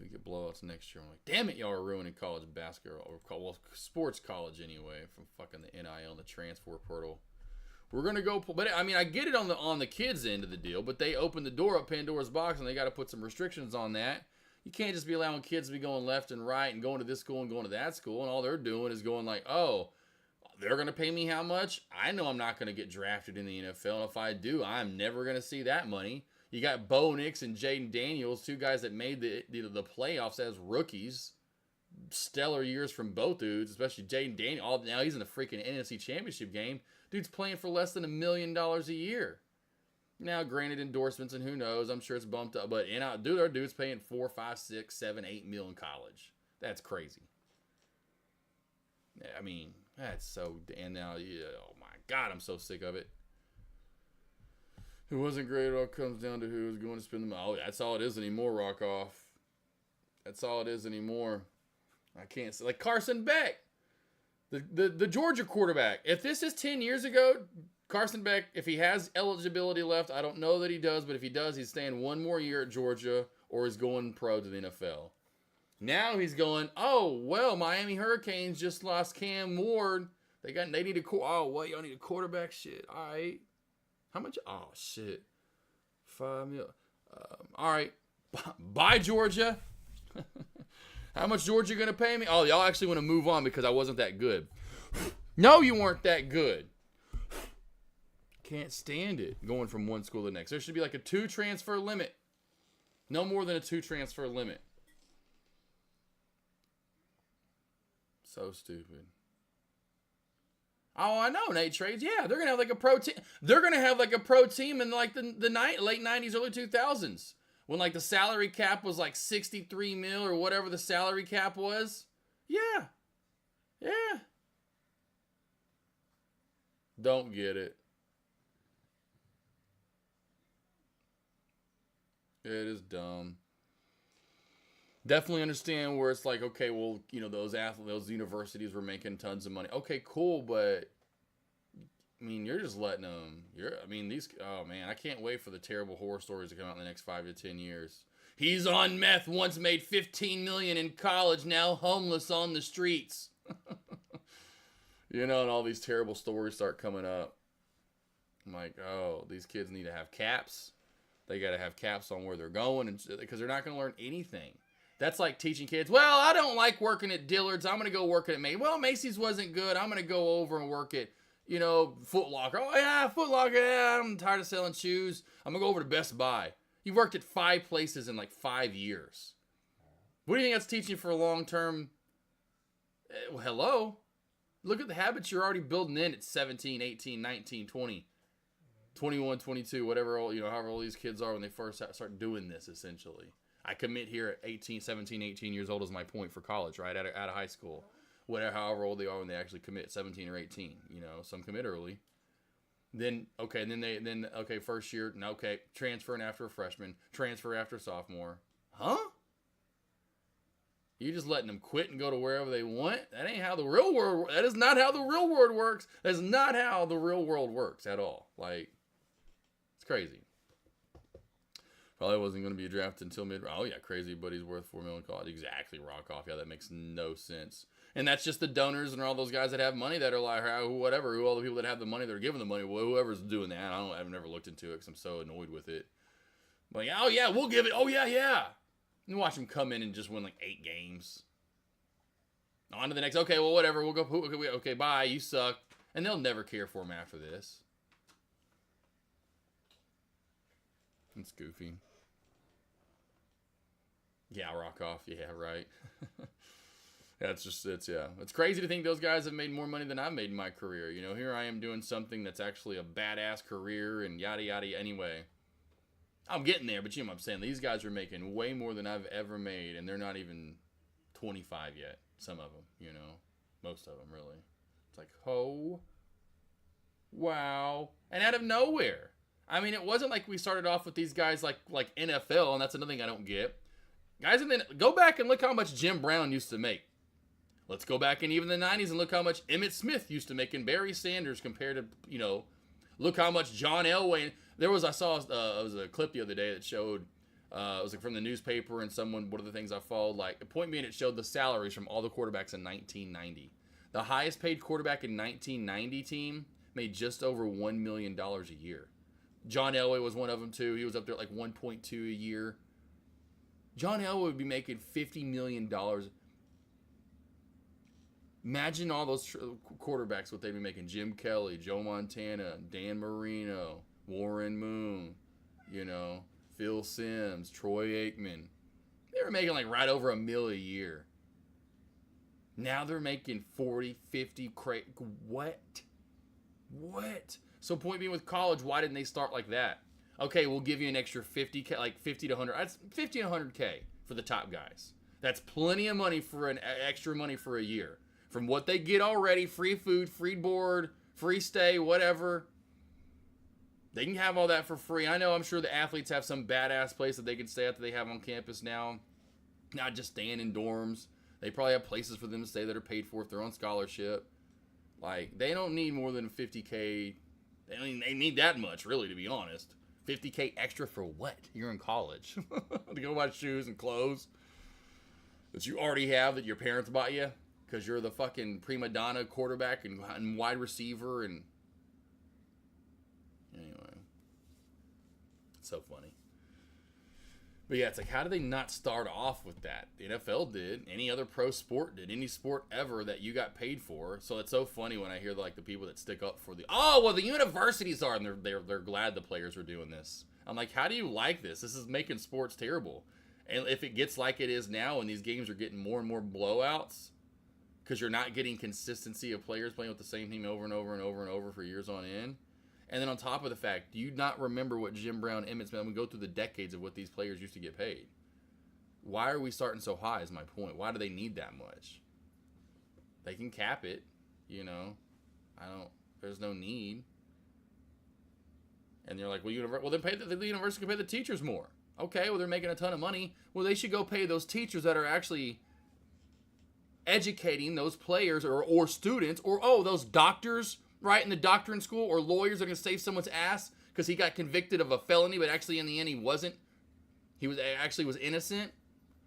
[SPEAKER 9] We get blowouts next year. I'm like, damn it, y'all are ruining college basketball, or sports college anyway, from fucking the NIL and the transfer portal. We're gonna go, but I mean, I get it on the kids' end of the deal, but they opened the door up Pandora's box, and they got to put some restrictions on that. You can't just be allowing kids to be going left and right and going to this school and going to that school, and all they're doing is going like, oh, they're gonna pay me how much? I know I'm not gonna get drafted in the NFL, and if I do, I'm never gonna see that money. You got Bo Nix and Jaden Daniels, 2 guys that made the playoffs as rookies. Stellar years from both dudes, especially Jaden Daniels. Now he's in the freaking NFC Championship game. Dude's playing for less than $1 million a year. Now, granted, endorsements and who knows, I'm sure it's bumped up, but our dude's paying 4, 5, 6, 7, 8 mil in college. That's crazy. I mean, that's so. And now, oh my God, I'm so sick of it. It wasn't great. It all comes down to who is going to spend the money. Oh, that's all it is anymore, Rock Off. That's all it is anymore. I can't say. Like Carson Beck, the Georgia quarterback. If this is 10 years ago, Carson Beck, if he has eligibility left, I don't know that he does, but if he does, he's staying 1 more year at Georgia or he's going pro to the NFL. Now he's going, oh, well, Miami Hurricanes just lost Cam Ward. They need a y'all need a quarterback? Shit, all right. How much? Oh, shit. 5 mil. All right. Bye, Georgia. How much Georgia going to pay me? Oh, y'all actually want to move on because I wasn't that good. No, you weren't that good. Can't stand it going from one school to the next. There should be like a 2 transfer limit. No more than a 2 transfer limit. So stupid. Oh, I know, Nate Trades. Yeah, they're gonna have like a pro team. They're gonna have like a pro team in like the late 90s, early 2000s, when like the salary cap was like 63 mil or whatever the salary cap was. Yeah, yeah. Don't get it. It is dumb. Definitely understand where it's like, okay, well, those universities were making tons of money. Okay, cool, but I mean, you're just letting them. Oh man, I can't wait for the terrible horror stories to come out in the next 5 to 10 years. He's on meth, once made $15 million in college, now homeless on the streets. And all these terrible stories start coming up. I'm like, oh, these kids need to have caps. They got to have caps on where they're going, and because they're not going to learn anything. That's like teaching kids, well, I don't like working at Dillard's. I'm going to go work at Macy's. Well, Macy's wasn't good. I'm going to go over and work at, Foot Locker. Oh, yeah, Foot Locker. Yeah, I'm tired of selling shoes. I'm going to go over to Best Buy. You've worked at 5 places in like 5 years. What do you think that's teaching for a long term? Well, hello. Look at the habits you're already building in at 17, 18, 19, 20, 21, 22, whatever, however old these kids are when they first start doing this, essentially. I commit here at 18, 17, 18 years old is my point for college, right? Out of high school. Whatever, however old they are when they actually commit, 17 or 18. Some commit early. Then, first year, transferring after a freshman, transfer after a sophomore. Huh? You just letting them quit and go to wherever they want? That ain't how the real world, that is not how the real world works. That is not how the real world works at all. Like, it's crazy. Probably wasn't going to be drafted until mid. Oh, yeah, crazy, but he's worth $4 million college. Exactly, Rockoff. Yeah, that makes no sense. And that's just the donors and all those guys that have money that are like, whatever, who all the people that have the money that are giving the money, whoever's doing that. I've never looked into it because I'm so annoyed with it. Like, oh, yeah, we'll give it. Oh, yeah. And watch them come in and just win like 8 games. On to the next. Okay, well, whatever. We'll go. Okay, bye. You suck. And they'll never care for him after this. It's goofy. Yeah, Rockoff. Yeah, right. It's crazy to think those guys have made more money than I've made in my career. Here I am doing something that's actually a badass career and yada yada. Anyway, I'm getting there, but you know what I'm saying. These guys are making way more than I've ever made, and they're not even 25 yet. Some of them, most of them really. It's like, oh, wow, and out of nowhere. I mean, it wasn't like we started off with these guys like NFL, and that's another thing I don't get. Guys, and then go back and look how much Jim Brown used to make. Let's go back in even the 90s and look how much Emmitt Smith used to make and Barry Sanders compared to, look how much John Elway. I saw it was a clip the other day that showed, it was like from the newspaper and one of the things I followed, like, point being it showed the salaries from all the quarterbacks in 1990. The highest paid quarterback in 1990 team made just over $1 million a year. John Elway was one of them too. He was up there at like 1.2 a year. John Elway would be making $50 million. Imagine all those quarterbacks, what they'd be making. Jim Kelly, Joe Montana, Dan Marino, Warren Moon, Phil Simms, Troy Aikman. They were making like right over $1 million a year. Now they're making 40, 50, what? So point being with college, why didn't they start like that? Okay, we'll give you an extra 50K, like 50 to 100. That's 50 to 100K for the top guys. That's plenty of money for an extra money for a year. From what they get already, free food, free board, free stay, whatever. They can have all that for free. I know, I'm sure the athletes have some badass place that they can stay at that they have on campus now. Not just staying in dorms. They probably have places for them to stay that are paid for if they're on scholarship. Like, they don't need more than 50K. They need that much, really, to be honest. 50K extra for what? You're in college. To go buy shoes and clothes that you already have that your parents bought you because you're the fucking prima donna quarterback and wide receiver. And anyway, it's so funny. But yeah, it's like, how do they not start off with that? The NFL did. Any other pro sport did. Any sport ever that you got paid for. So it's so funny when I hear the people that stick up for the universities are, and they're glad the players are doing this. I'm like, how do you like this? This is making sports terrible. And if it gets like it is now, and these games are getting more and more blowouts, because you're not getting consistency of players playing with the same team over and over and over and over for years on end. And then on top of the fact, do you not remember what Jim Brown, Emmitt Smith, we go through the decades of what these players used to get paid? Why are we starting so high is my point. Why do they need that much? They can cap it, there's no need. And you're like, then the university can pay the teachers more. Okay, well, they're making a ton of money. Well, they should go pay those teachers that are actually educating those players or students or, those doctors, right, in the doctoring school, or lawyers that are going to save someone's ass because he got convicted of a felony, but actually in the end he wasn't. He was innocent.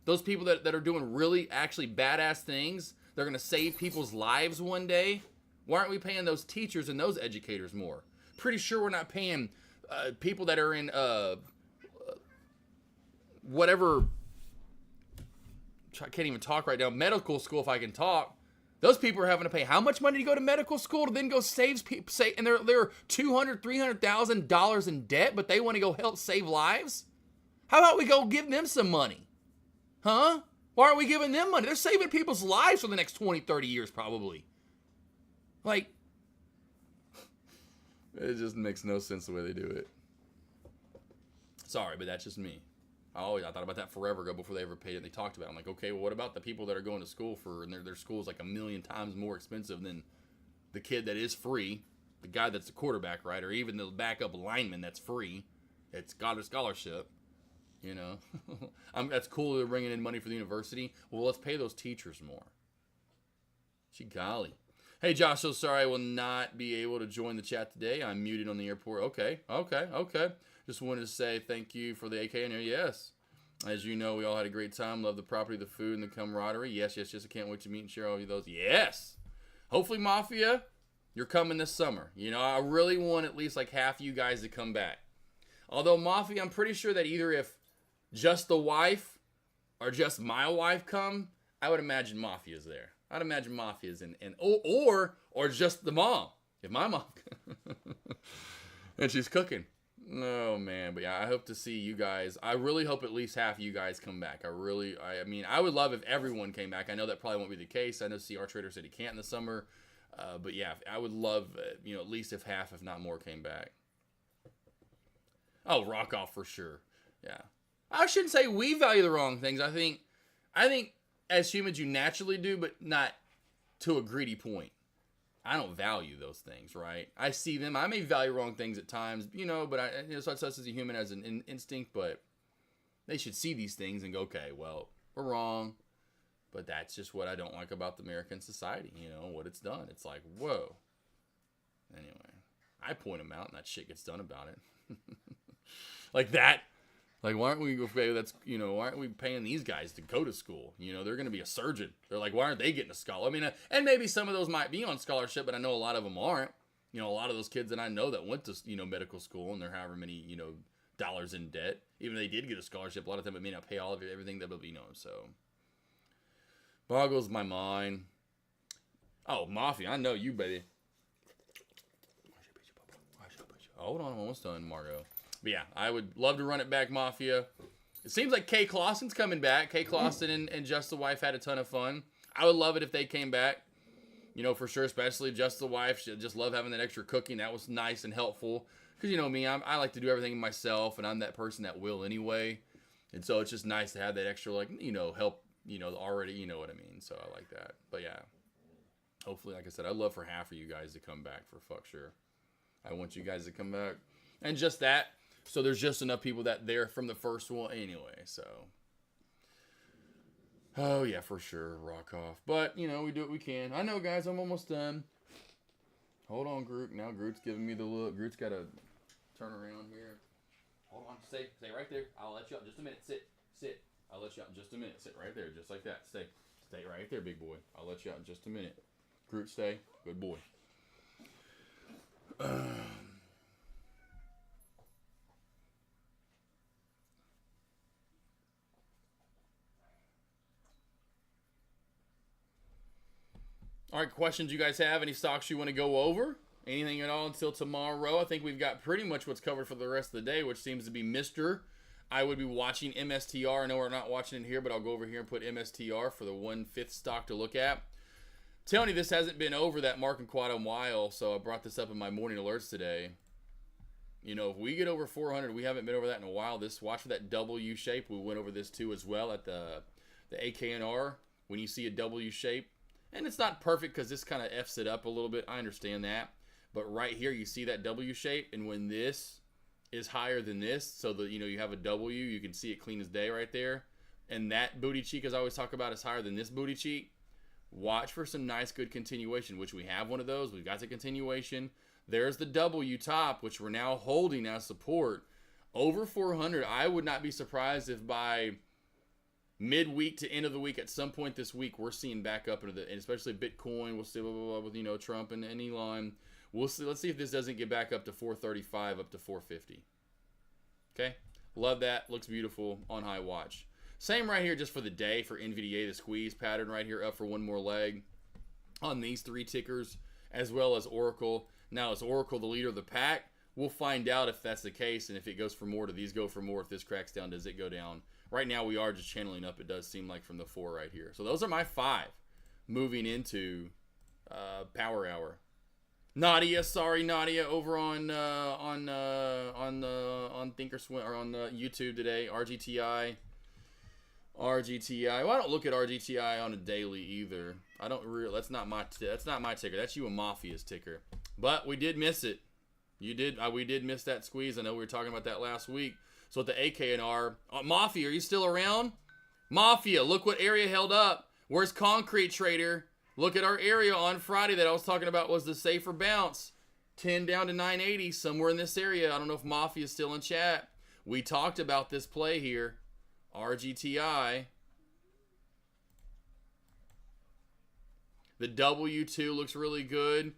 [SPEAKER 9] Those people that are doing really actually badass things, they're going to save people's lives one day. Why aren't we paying those teachers and those educators more? pretty sure we're not paying people that are in whatever. I can't even talk right now. Medical school, if I can talk. Those people are having to pay how much money to go to medical school to then go save people, and they're $200,000, $300,000 in debt, but they want to go help save lives? How about we go give them some money? Huh? Why aren't we giving them money? They're saving people's lives for the next 20, 30 years probably. Like, it just makes no sense the way they do it. Sorry, but that's just me. I thought about that forever ago before they ever paid it. They talked about it. I'm like, okay, well, what about the people that are going to school and their school's like 1,000,000 times more expensive than the kid that is free, the guy that's the quarterback, right? Or even the backup lineman that's free. It's got a scholarship, you know. That's cool they're bringing in money for the university. Well, let's pay those teachers more. Gee golly. Hey, Josh, so sorry I will not be able to join the chat today. I'm muted on the airport. Okay. Just wanted to say thank you for the AK in here. Yes. As you know, we all had a great time. Love the property, the food, and the camaraderie. Yes. I can't wait to meet and share all of those. Yes. Hopefully, Mafia, you're coming this summer. You know, I really want at least like half you guys to come back. Although, Mafia, I'm pretty sure that either if just the wife or just my wife come, I would imagine Mafia's there. I'd imagine Mafia's or just the mom. If my mom and she's cooking. Oh, man. But yeah, I hope to see you guys. I really hope at least half of you guys come back. I mean, I would love if everyone came back. I know that probably won't be the case. I know CR Trader said he can't in the summer. But yeah, I would love, at least if half, if not more, came back. Oh, rock off for sure. Yeah. I shouldn't say we value the wrong things. I think as humans you naturally do, but not to a greedy point. I don't value those things, right? I see them. I may value wrong things at times, but it's us as a human as an instinct, but they should see these things and go, okay, well, we're wrong. But that's just what I don't like about the American society, what it's done. It's like, whoa. Anyway, I point them out and that shit gets done about it. Like that. Like, why aren't we paying these guys to go to school? They're going to be a surgeon. They're like, why aren't they getting a scholarship? I mean, and maybe some of those might be on scholarship, but I know a lot of them aren't. A lot of those kids that I know that went to, medical school and they're however many, dollars in debt. Even if they did get a scholarship, a lot of them it may not pay all of it, everything that, so. Boggles my mind. Oh, Mafia, I know you, baby. Hold on, I'm almost done, Margo. But yeah, I would love to run it back, Mafia. It seems like Kay Clausen's coming back. Kay Clausen and Just the Wife had a ton of fun. I would love it if they came back. For sure, especially Just the Wife. She just love having that extra cooking. That was nice and helpful. Because me, I like to do everything myself, and I'm that person that will anyway. And so it's just nice to have that extra, help, already, you know what I mean. So I like that. But yeah, hopefully, like I said, I'd love for half of you guys to come back for fuck sure. I want you guys to come back. And just that. So there's just enough people that there from the first one anyway, so. Oh, yeah, for sure, rock off. But, we do what we can. I know, guys, I'm almost done. Hold on, Groot. Now Groot's giving me the look. Groot's got to turn around here. Hold on. Stay right there. I'll let you out in just a minute. Sit. I'll let you out in just a minute. Sit right there, just like that. Stay right there, big boy. I'll let you out in just a minute. Groot, stay. Good boy. All right, questions you guys have? Any stocks you want to go over? Anything at all until tomorrow? I think we've got pretty much what's covered for the rest of the day, which seems to be Mr. I would be watching MSTR. I know we're not watching it here, but I'll go over here and put MSTR for the 1/5 stock to look at. Tony, this hasn't been over that mark in quite a while, so I brought this up in my morning alerts today. If we get over 400, we haven't been over that in a while. Watch for that W shape. We went over this too as well at the AKNR. When you see a W shape, and it's not perfect because this kind of F's it up a little bit. I understand that. But right here, you see that W shape. And when this is higher than this, so that, you have a W, you can see it clean as day right there. And that booty cheek, as I always talk about, is higher than this booty cheek. Watch for some nice, good continuation, which we have one of those. We've got the continuation. There's the W top, which we're now holding as support. Over 400, I would not be surprised if by midweek to end of the week, at some point this week, we're seeing back up into and especially Bitcoin. We'll see with Trump and Elon. We'll see. Let's see if this doesn't get back up to 435, up to 450. Okay. Love that. Looks beautiful on high watch. Same right here just for the day for NVDA, the squeeze pattern right here up for one more leg on these 3 tickers, as well as Oracle. Now, is Oracle the leader of the pack? We'll find out if that's the case, and if it goes for more, do these go for more? If this cracks down, does it go down? Right now, we are just channeling up, it does seem like, from the 4 right here. So those are my 5 moving into Power Hour. Nadia, sorry Nadia, over on Thinkorswim or on YouTube today. RGTI. Well, I don't look at RGTI on a daily either. I don't really. That's not my ticker. That's you and Mafia's ticker. But we did miss it. You did. We did miss that squeeze. I know we were talking about that last week. So with the AKNR, Mafia, are you still around? Mafia, look what area held up. Where's Concrete Trader? Look at our area on Friday that I was talking about was the safer bounce. 10 down to 980, somewhere in this area. I don't know if Mafia is still in chat. We talked about this play here. RGTI. The W2 looks really good.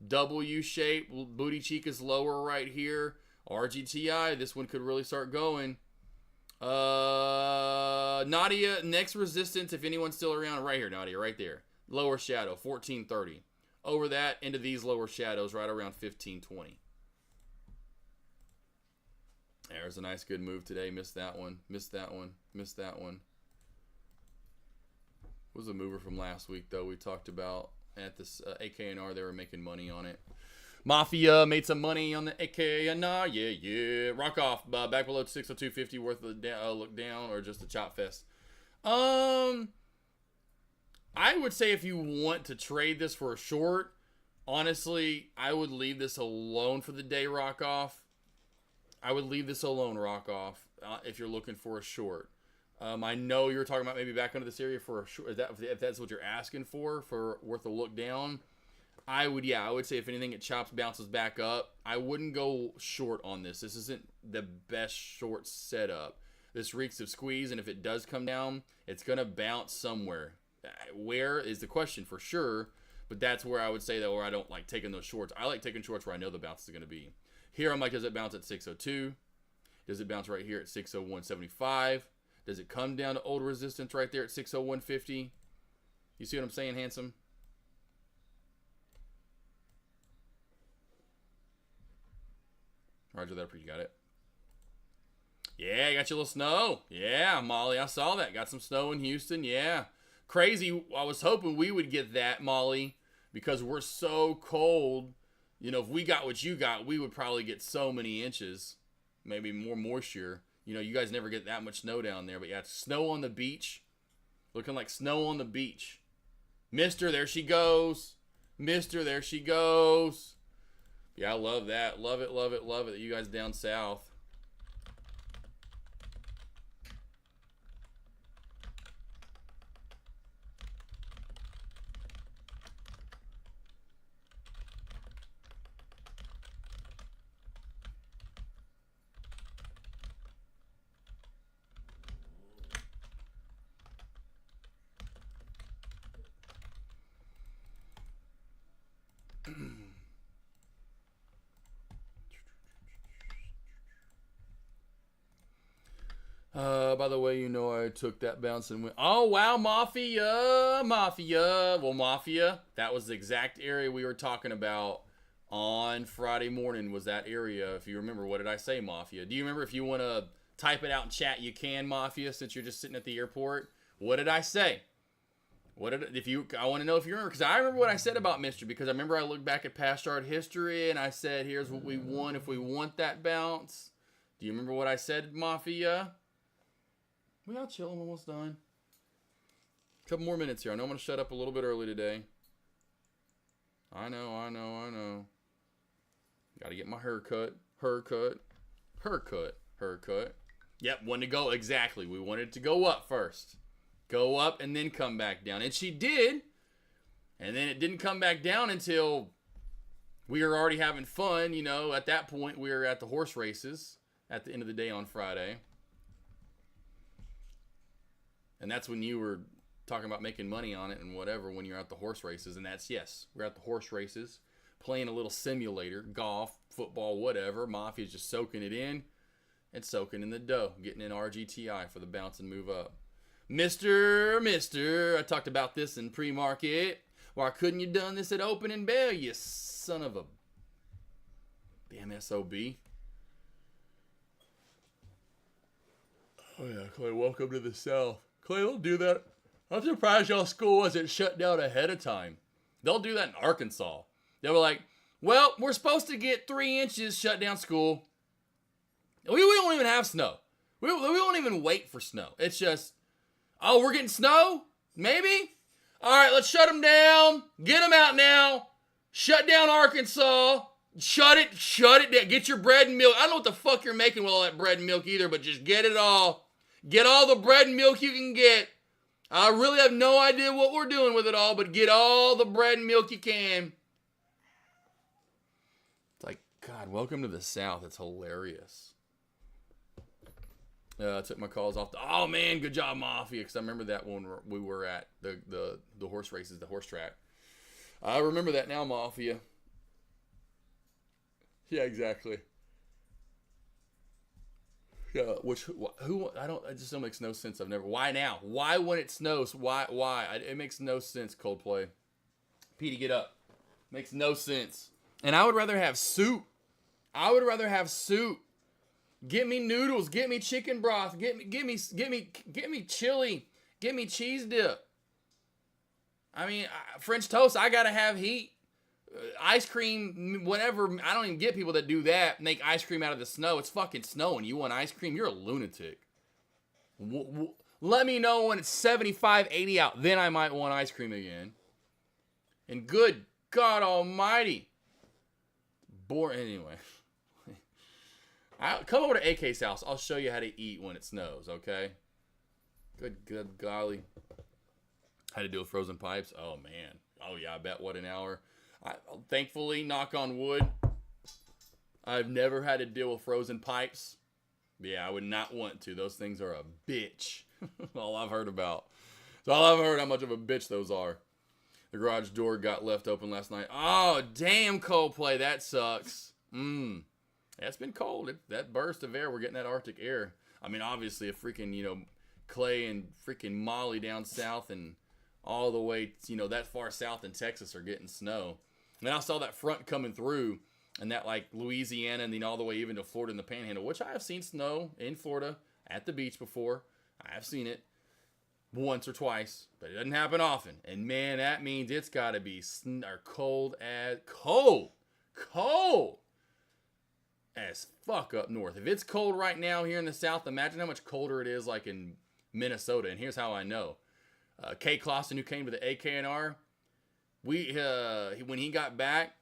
[SPEAKER 9] W shape. Booty cheek is lower right here. RGTI. This one could really start going. Nadia, next resistance, if anyone's still around, right here, Nadia, right there. Lower shadow, 1430. Over that, into these lower shadows, right around 1520. There's a nice good move today. Missed that one. Missed that one. Missed that one. What was a mover from last week, though? We talked about at this AKNR. They were making money on it. Mafia made some money on the AKNR. Yeah. Rock off. Back below 602.50 worth of look down or just a chop fest. I would say if you want to trade this for a short, honestly, I would leave this alone for the day, Rock off. I would leave this alone, Rock off, if you're looking for a short. I know you're talking about maybe back into this area for a short. If that's what you're asking for worth a look down, I would say if anything, it chops, bounces back up. I wouldn't go short on this. This isn't the best short setup. This reeks of squeeze, and if it does come down, it's going to bounce somewhere. Where is the question for sure, but that's where I would say that, or I don't like taking those shorts. I like taking shorts where I know the bounce is going to be. Here I'm like, does it bounce at 602? Does it bounce right here at 601.75? Does it come down to old resistance right there at 601.50? You see what I'm saying, handsome? Roger that, you got it. Yeah, I got your little snow. Yeah, Molly, I saw that. Got some snow in Houston. Yeah. Crazy. I was hoping we would get that, Molly, because we're so cold. You know, if we got what you got, we would probably get so many inches, maybe more moisture. You know, you guys never get that much snow down there, but yeah, snow on the beach. Looking like snow on the beach. Mister, there she goes. Mister, there she goes. Yeah, I love that. Love it, love it, love it. You guys down south. By the way, you know I took that bounce and went, oh, wow, Mafia. Well, Mafia, that was the exact area we were talking about on Friday morning was that area. If you remember, what did I say, Mafia? Do you remember? If you want to type it out in chat, you can, Mafia, since you're just sitting at the airport. What did I say? I want to know if you remember, because I remember what I said about Mister, because I remember I looked back at past chart history and I said, here's what we want if we want that bounce. Do you remember what I said, Mafia? We all chill. I'm almost done. A couple more minutes here. I know I'm going to shut up a little bit early today. I know. Got to get my haircut. Yep, wanted to go. Exactly. We wanted to go up first. Go up and then come back down. And she did. And then it didn't come back down until we were already having fun. You know, at that point, we were at the horse races at the end of the day on Friday. And that's when you were talking about making money on it and whatever when you're at the horse races. And that's, yes, we're at the horse races. playing a little simulator, golf, football, whatever. Mafia's just soaking it in and soaking in the dough, getting in RGTI for the bounce and move up. Mister, I talked about this in pre-market. Why couldn't you done this at opening bell, you son of a damn SOB? Oh yeah, Clay, welcome to the South. Clay, they'll do that. I'm surprised y'all school wasn't shut down ahead of time. They'll do that in Arkansas. They were like, well, we're supposed to get 3 inches, shut down school. We don't even have snow. We don't even wait for snow. It's just, oh, we're getting snow? Maybe? All right, let's shut them down. Get them out now. Shut down Arkansas. Shut it down. Get your bread and milk. I don't know what the fuck you're making with all that bread and milk either, but just get it all. Get all the bread and milk you can get. I really have no idea what we're doing with it all, but get all the bread and milk you can. It's like, God, welcome to the South. It's hilarious. I took my calls off. Oh, man, good job, Mafia, because I remember that when we were at the horse races, the horse track. I remember that now, Mafia. Yeah, exactly. Yeah, it just don't makes no sense. Why now? Why when it snows? Why? It makes no sense, Coldplay. Petey, get up. Makes no sense. And I would rather have soup. Get me noodles. Get me chicken broth. Get me chili. Get me cheese dip. I mean, French toast, I gotta have heat. Ice cream, whatever. I don't even get people that do that. Make ice cream out of the snow. It's fucking snowing. You want ice cream? You're a lunatic. Let me know when it's 75, 80 out. Then I might want ice cream again. And good God almighty. Anyway. Come over to AK's house. I'll show you how to eat when it snows, okay? Good golly. How to deal with frozen pipes? Oh, man. Oh, yeah, I bet. What an hour. Thankfully, knock on wood, I've never had to deal with frozen pipes. Yeah, I would not want to. Those things are a bitch. All I've heard about. So all I've heard how much of a bitch those are. The garage door got left open last night. Oh, damn, Coldplay. That sucks. Yeah, it's been cold. That burst of air, we're getting that Arctic air. I mean, obviously, a freaking, Clay and freaking Molly down south and all the way, that far south in Texas are getting snow. And I saw that front coming through, and that like Louisiana and then all the way even to Florida in the Panhandle, which I have seen snow in Florida at the beach before. I have seen it once or twice, but it doesn't happen often. And man, that means it's got to be cold as fuck up north. If it's cold right now here in the South, imagine how much colder it is like in Minnesota. And here's how I know. Kay Clausen, who came to the AKNR, when he got back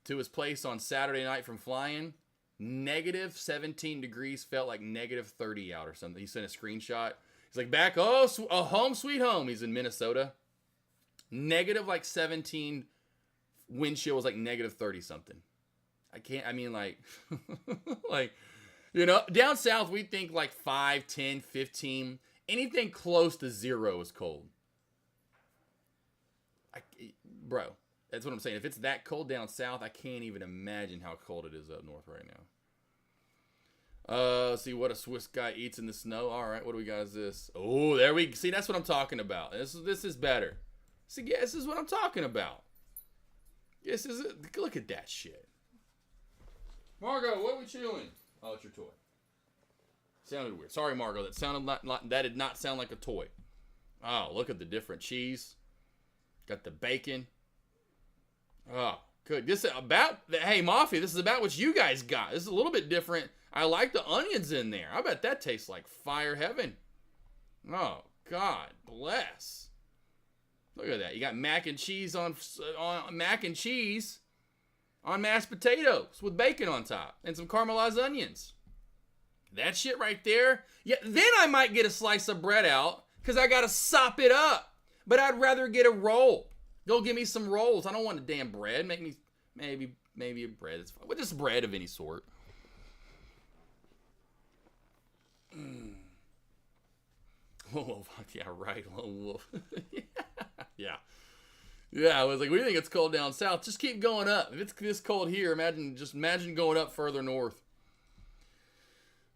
[SPEAKER 9] to his place on Saturday night from flying, negative 17 degrees felt like negative 30 out or something. He sent a screenshot. He's like, back, home sweet home. He's in Minnesota. Negative like 17, wind chill was like negative 30 something. Down south we think like 5, 10, 15. Anything close to 0 is cold. Bro, that's what I'm saying. If it's that cold down south, I can't even imagine how cold it is up north right now. See what a Swiss guy eats in the snow. All right, what do we got? Is this? Oh, there we see. That's what I'm talking about. This is better. See, yeah, this is what I'm talking about. This is it. Look at that shit. Margo, what are we chewing? Oh, it's your toy. Sounded weird. Sorry, Margo. That did not sound like a toy. Oh, look at the different cheese. Got the bacon. Oh, good. Hey, Mafia, this is about what you guys got. This is a little bit different. I like the onions in there. I bet that tastes like fire heaven. Oh, God bless. Look at that. You got mac and cheese on mashed potatoes with bacon on top and some caramelized onions. That shit right there. Yeah, then I might get a slice of bread out because I got to sop it up. But I'd rather get a roll. Go give me some rolls. I don't want a damn bread. Make me maybe a bread. It's fine. Well, just bread of any sort. Oh, yeah, right. Yeah. Yeah, I was like, we think it's cold down south. Just keep going up. If it's this cold here, imagine going up further north.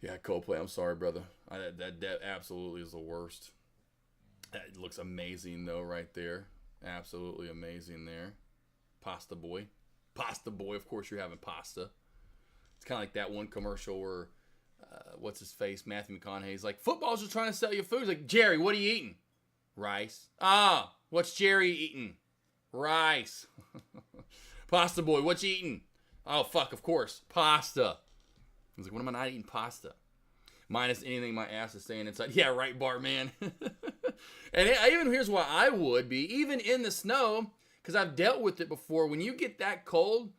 [SPEAKER 9] Yeah, Coldplay, I'm sorry, brother. That absolutely is the worst. That looks amazing, though, right there. Absolutely amazing there. Pasta boy. Pasta boy, of course you're having pasta. It's kind of like that one commercial where, what's his face, Matthew McConaughey's like, football's just trying to sell you food. He's like, Jerry, what are you eating? Rice. Ah, what's Jerry eating? Rice. Pasta boy, what you eating? Oh, fuck, of course. Pasta. He's like, when am I not eating pasta? Minus anything my ass is staying inside. Yeah, right, Bart, man. And here's why I would be, even in the snow, because I've dealt with it before. When you get that cold,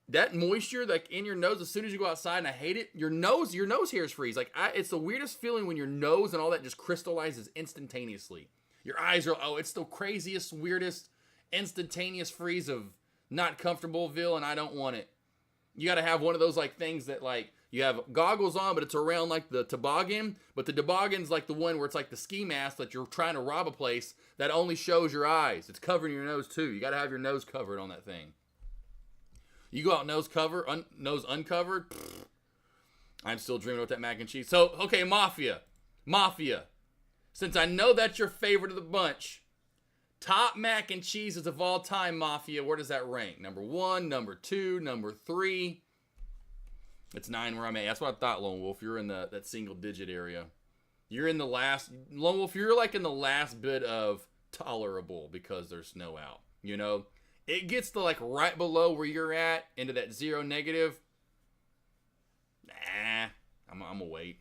[SPEAKER 9] that moisture like in your nose, as soon as you go outside, and I hate it, your nose hairs freeze. Like it's the weirdest feeling when your nose and all that just crystallizes instantaneously. Your eyes are, it's the craziest, weirdest, instantaneous freeze of not comfortableville, and I don't want it. You got to have one of those like things that like you have goggles on, but it's around like the toboggan, but the toboggan's like the one where it's like the ski mask that you're trying to rob a place that only shows your eyes. It's covering your nose too. You got to have your nose covered on that thing. You go out nose uncovered. Pfft, I'm still dreaming about that mac and cheese. So, okay, Mafia. Since I know that's your favorite of the bunch, top mac and cheeses of all time, Mafia, where does that rank? Number 1, number 2, number 3. It's 9 where I'm at. That's what I thought, Lone Wolf. You're in that single digit area. You're in the last, Lone Wolf, you're like in the last bit of tolerable because there's snow out. You know? It gets to like right below where you're at, into that 0 negative. Nah, I'm gonna wait.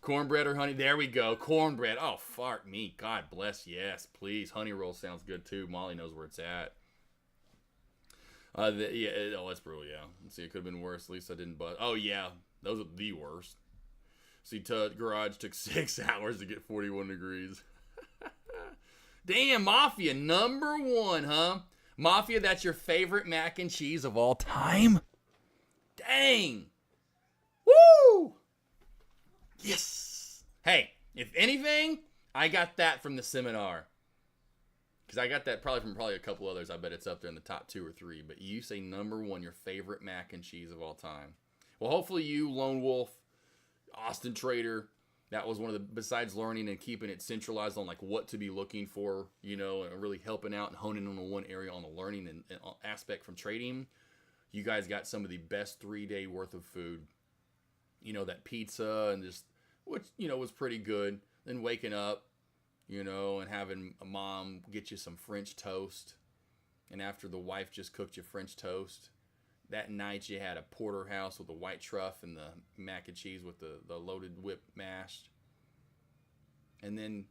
[SPEAKER 9] Cornbread or honey? There we go. Cornbread. Oh, fuck me. God bless. Yes, please. Honey roll sounds good too. Molly knows where it's at. That's brutal. Yeah. Let's see. It could have been worse. At least I didn't bust. Oh yeah, those are the worst. See, garage took 6 hours to get 41 degrees. Damn, Mafia, number 1, huh? Mafia, that's your favorite mac and cheese of all time? Dang. Woo! Yes. Hey, if anything, I got that from the seminar. Because I got that probably from a couple others. I bet it's up there in the top 2 or 3. But you say number 1, your favorite mac and cheese of all time. Well, hopefully you, Lone Wolf, Austin Trader, that was one of the, besides learning and keeping it centralized on like what to be looking for, you know, and really helping out and honing in on one area on the learning and aspect from trading. You guys got some of the best 3-day worth of food. You know, that pizza and just, which, you know, was pretty good. Then waking up, you know, and having a mom get you some French toast. And after the wife just cooked you French toast, that night you had a porterhouse with the white truff and the mac and cheese with the loaded whip mashed. And then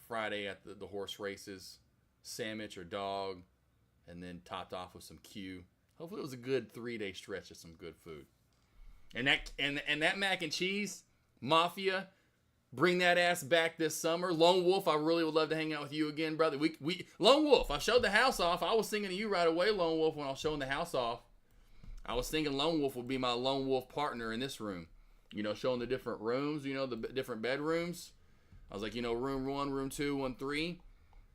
[SPEAKER 9] Friday at the horse races, sandwich or dog, and then topped off with some Q. Hopefully it was a good 3-day stretch of some good food. And that mac and cheese, Mafia, bring that ass back this summer. Lone Wolf, I really would love to hang out with you again, brother. We Lone Wolf, I showed the house off. I was thinking of you right away, Lone Wolf, when I was showing the house off. I was thinking Lone Wolf would be my Lone Wolf partner in this room. You know, showing the different rooms, you know, the different bedrooms. I was like, you know, room 1, room 2, 1, 3.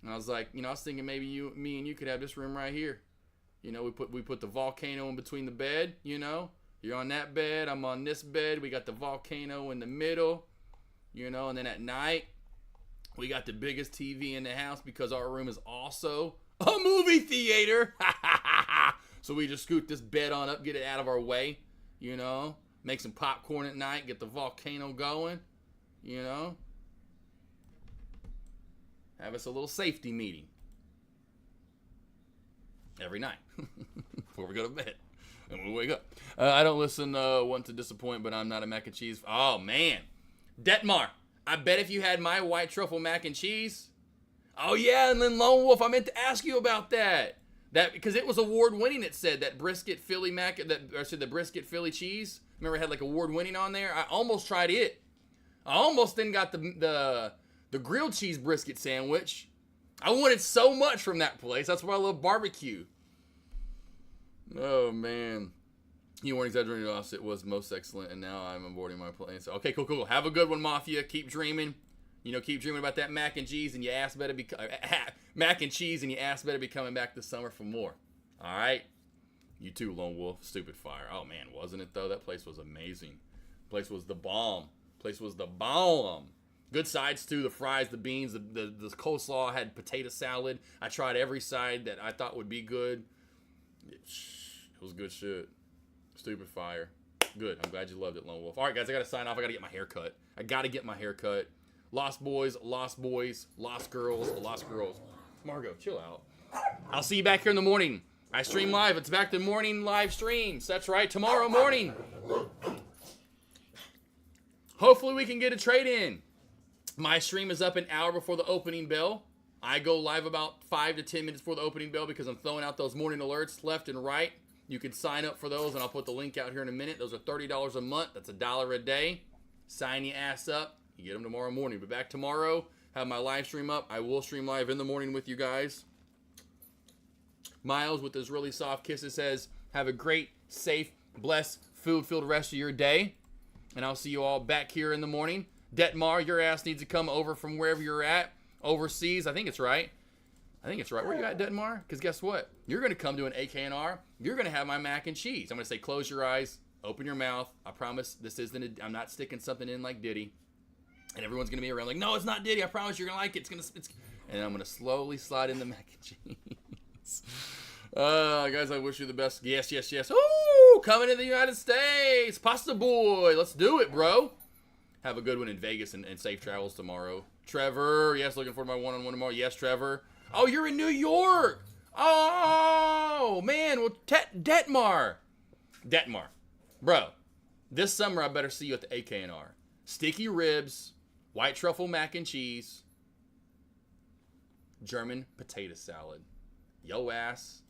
[SPEAKER 9] And I was like, you know, I was thinking maybe me and you could have this room right here. You know, we put the volcano in between the bed, you know. You're on that bed, I'm on this bed. We got the volcano in the middle, you know. And then at night, we got the biggest TV in the house because our room is also a movie theater. So we just scoot this bed on up, get it out of our way, you know. Make some popcorn at night, get the volcano going, you know. Have us a little safety meeting every night before we go to bed and we wake up. I don't listen, want to disappoint, but I'm not a mac and cheese. Oh, man. Detmar, I bet if you had my white truffle mac and cheese. Oh, yeah, and then Lone Wolf, I meant to ask you about that. Because it was award-winning, it said, that brisket Philly the brisket Philly cheese. Remember it had like award-winning on there? I almost tried it. I almost then got the grilled cheese brisket sandwich. I wanted so much from that place. That's why I love barbecue. Oh, man. You weren't exaggerating, It was most excellent, and now I'm aborting my plane. So, okay, cool. Have a good one, Mafia. Keep dreaming. You know, keep dreaming about that mac and cheese, and your ass better be mac and cheese, and your ass better be coming back this summer for more. All right, you too, Lone Wolf. Stupid Fire. Oh man, wasn't it though? That place was amazing. Place was the bomb. Place was the bomb. Good sides too. The fries, the beans, the coleslaw. Had potato salad. I tried every side that I thought would be good. It was good shit. Stupid Fire. Good. I'm glad you loved it, Lone Wolf. All right, guys, I got to sign off. I got to get my hair cut. I got to get my hair cut. Lost boys, lost girls, lost girls. Margo, chill out. I'll see you back here in the morning. I stream live. It's back to morning live streams. That's right. Tomorrow morning. Hopefully we can get a trade in. My stream is up an hour before the opening bell. I go live about 5 to 10 minutes before the opening bell because I'm throwing out those morning alerts left and right. You can sign up for those, and I'll put the link out here in a minute. Those are $30 a month. That's $1 a day. Sign your ass up. You get them tomorrow morning. But back tomorrow, have my live stream up. I will stream live in the morning with you guys. Miles with his really soft kisses says, have a great, safe, blessed, food-filled rest of your day. And I'll see you all back here in the morning. Detmar, your ass needs to come over from wherever you're at. Overseas. I think it's right. Where you at, Detmar? Because guess what? You're going to come to an AKNR. You're going to have my mac and cheese. I'm going to say, close your eyes. Open your mouth. I promise this isn't I'm not sticking something in like Diddy. And everyone's going to be around like, no, it's not Diddy. I promise you're going to like it. And I'm going to slowly slide in the mac and cheese. Guys, I wish you the best. Yes. Ooh, coming to the United States. Pasta boy. Let's do it, bro. Have a good one in Vegas and safe travels tomorrow. Trevor. Yes, looking forward to my one-on-one tomorrow. Yes, Trevor. Oh, you're in New York. Oh, man. Well, Detmar. Bro, this summer I better see you at the AKNR. Sticky ribs, white truffle mac and cheese, German potato salad. Yo ass.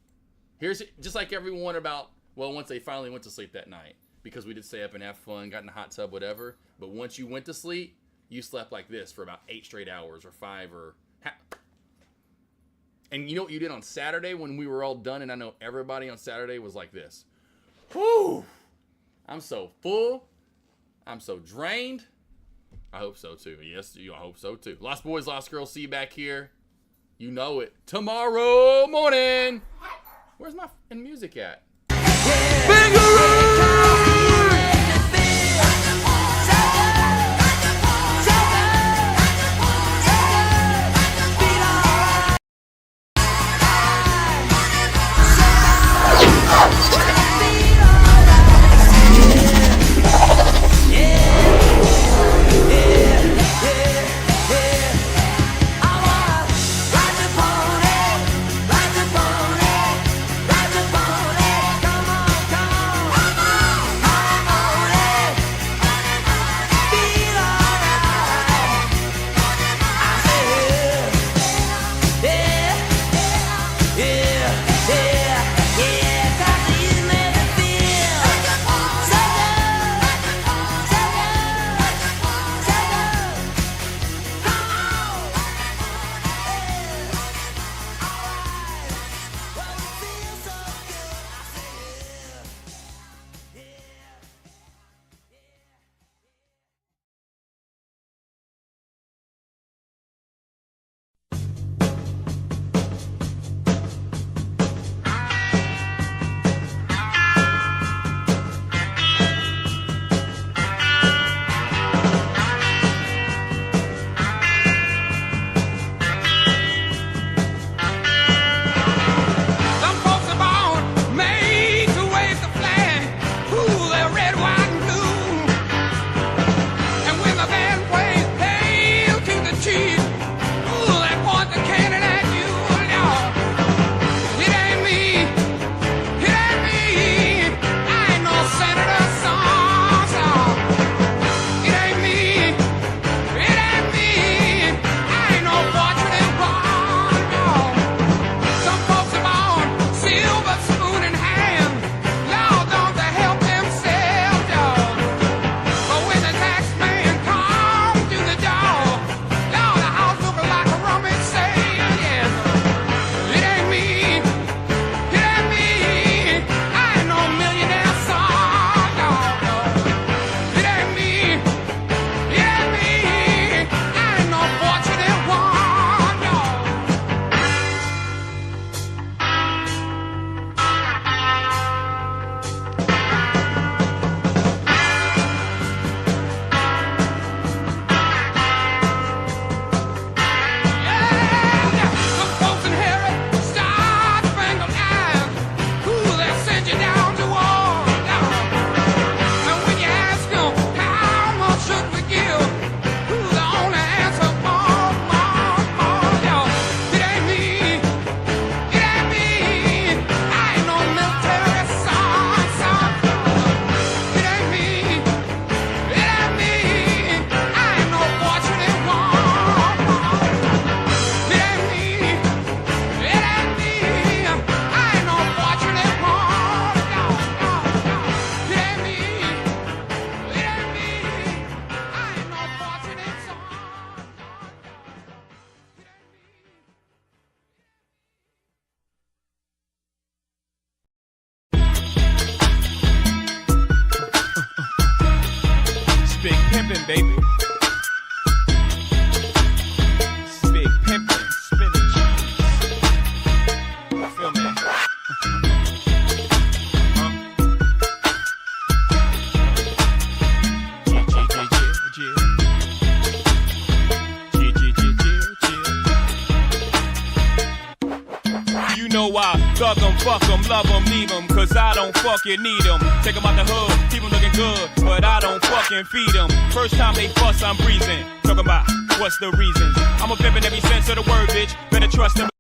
[SPEAKER 9] Here's just like everyone about, well, once they finally went to sleep that night. Because we did stay up and have fun, got in the hot tub, whatever. But once you went to sleep, you slept like this for about 8 straight hours or 5 or... And you know what you did on Saturday when we were all done? And I know everybody on Saturday was like this. Whew! I'm so full. I'm so drained. I hope so too. Yes, I hope so too. Lost boys, lost girls. See you back here. You know it. Tomorrow morning. Where's my music at?
[SPEAKER 14] Thug them, fuck them, love them, leave them, cause I don't fucking need them. Take them out the hood, keep them looking good, but I don't fucking feed them. First time they fuss, I'm breezing. Talking about what's the reason? I'm a pimp in every sense of the word, bitch. Better trust them.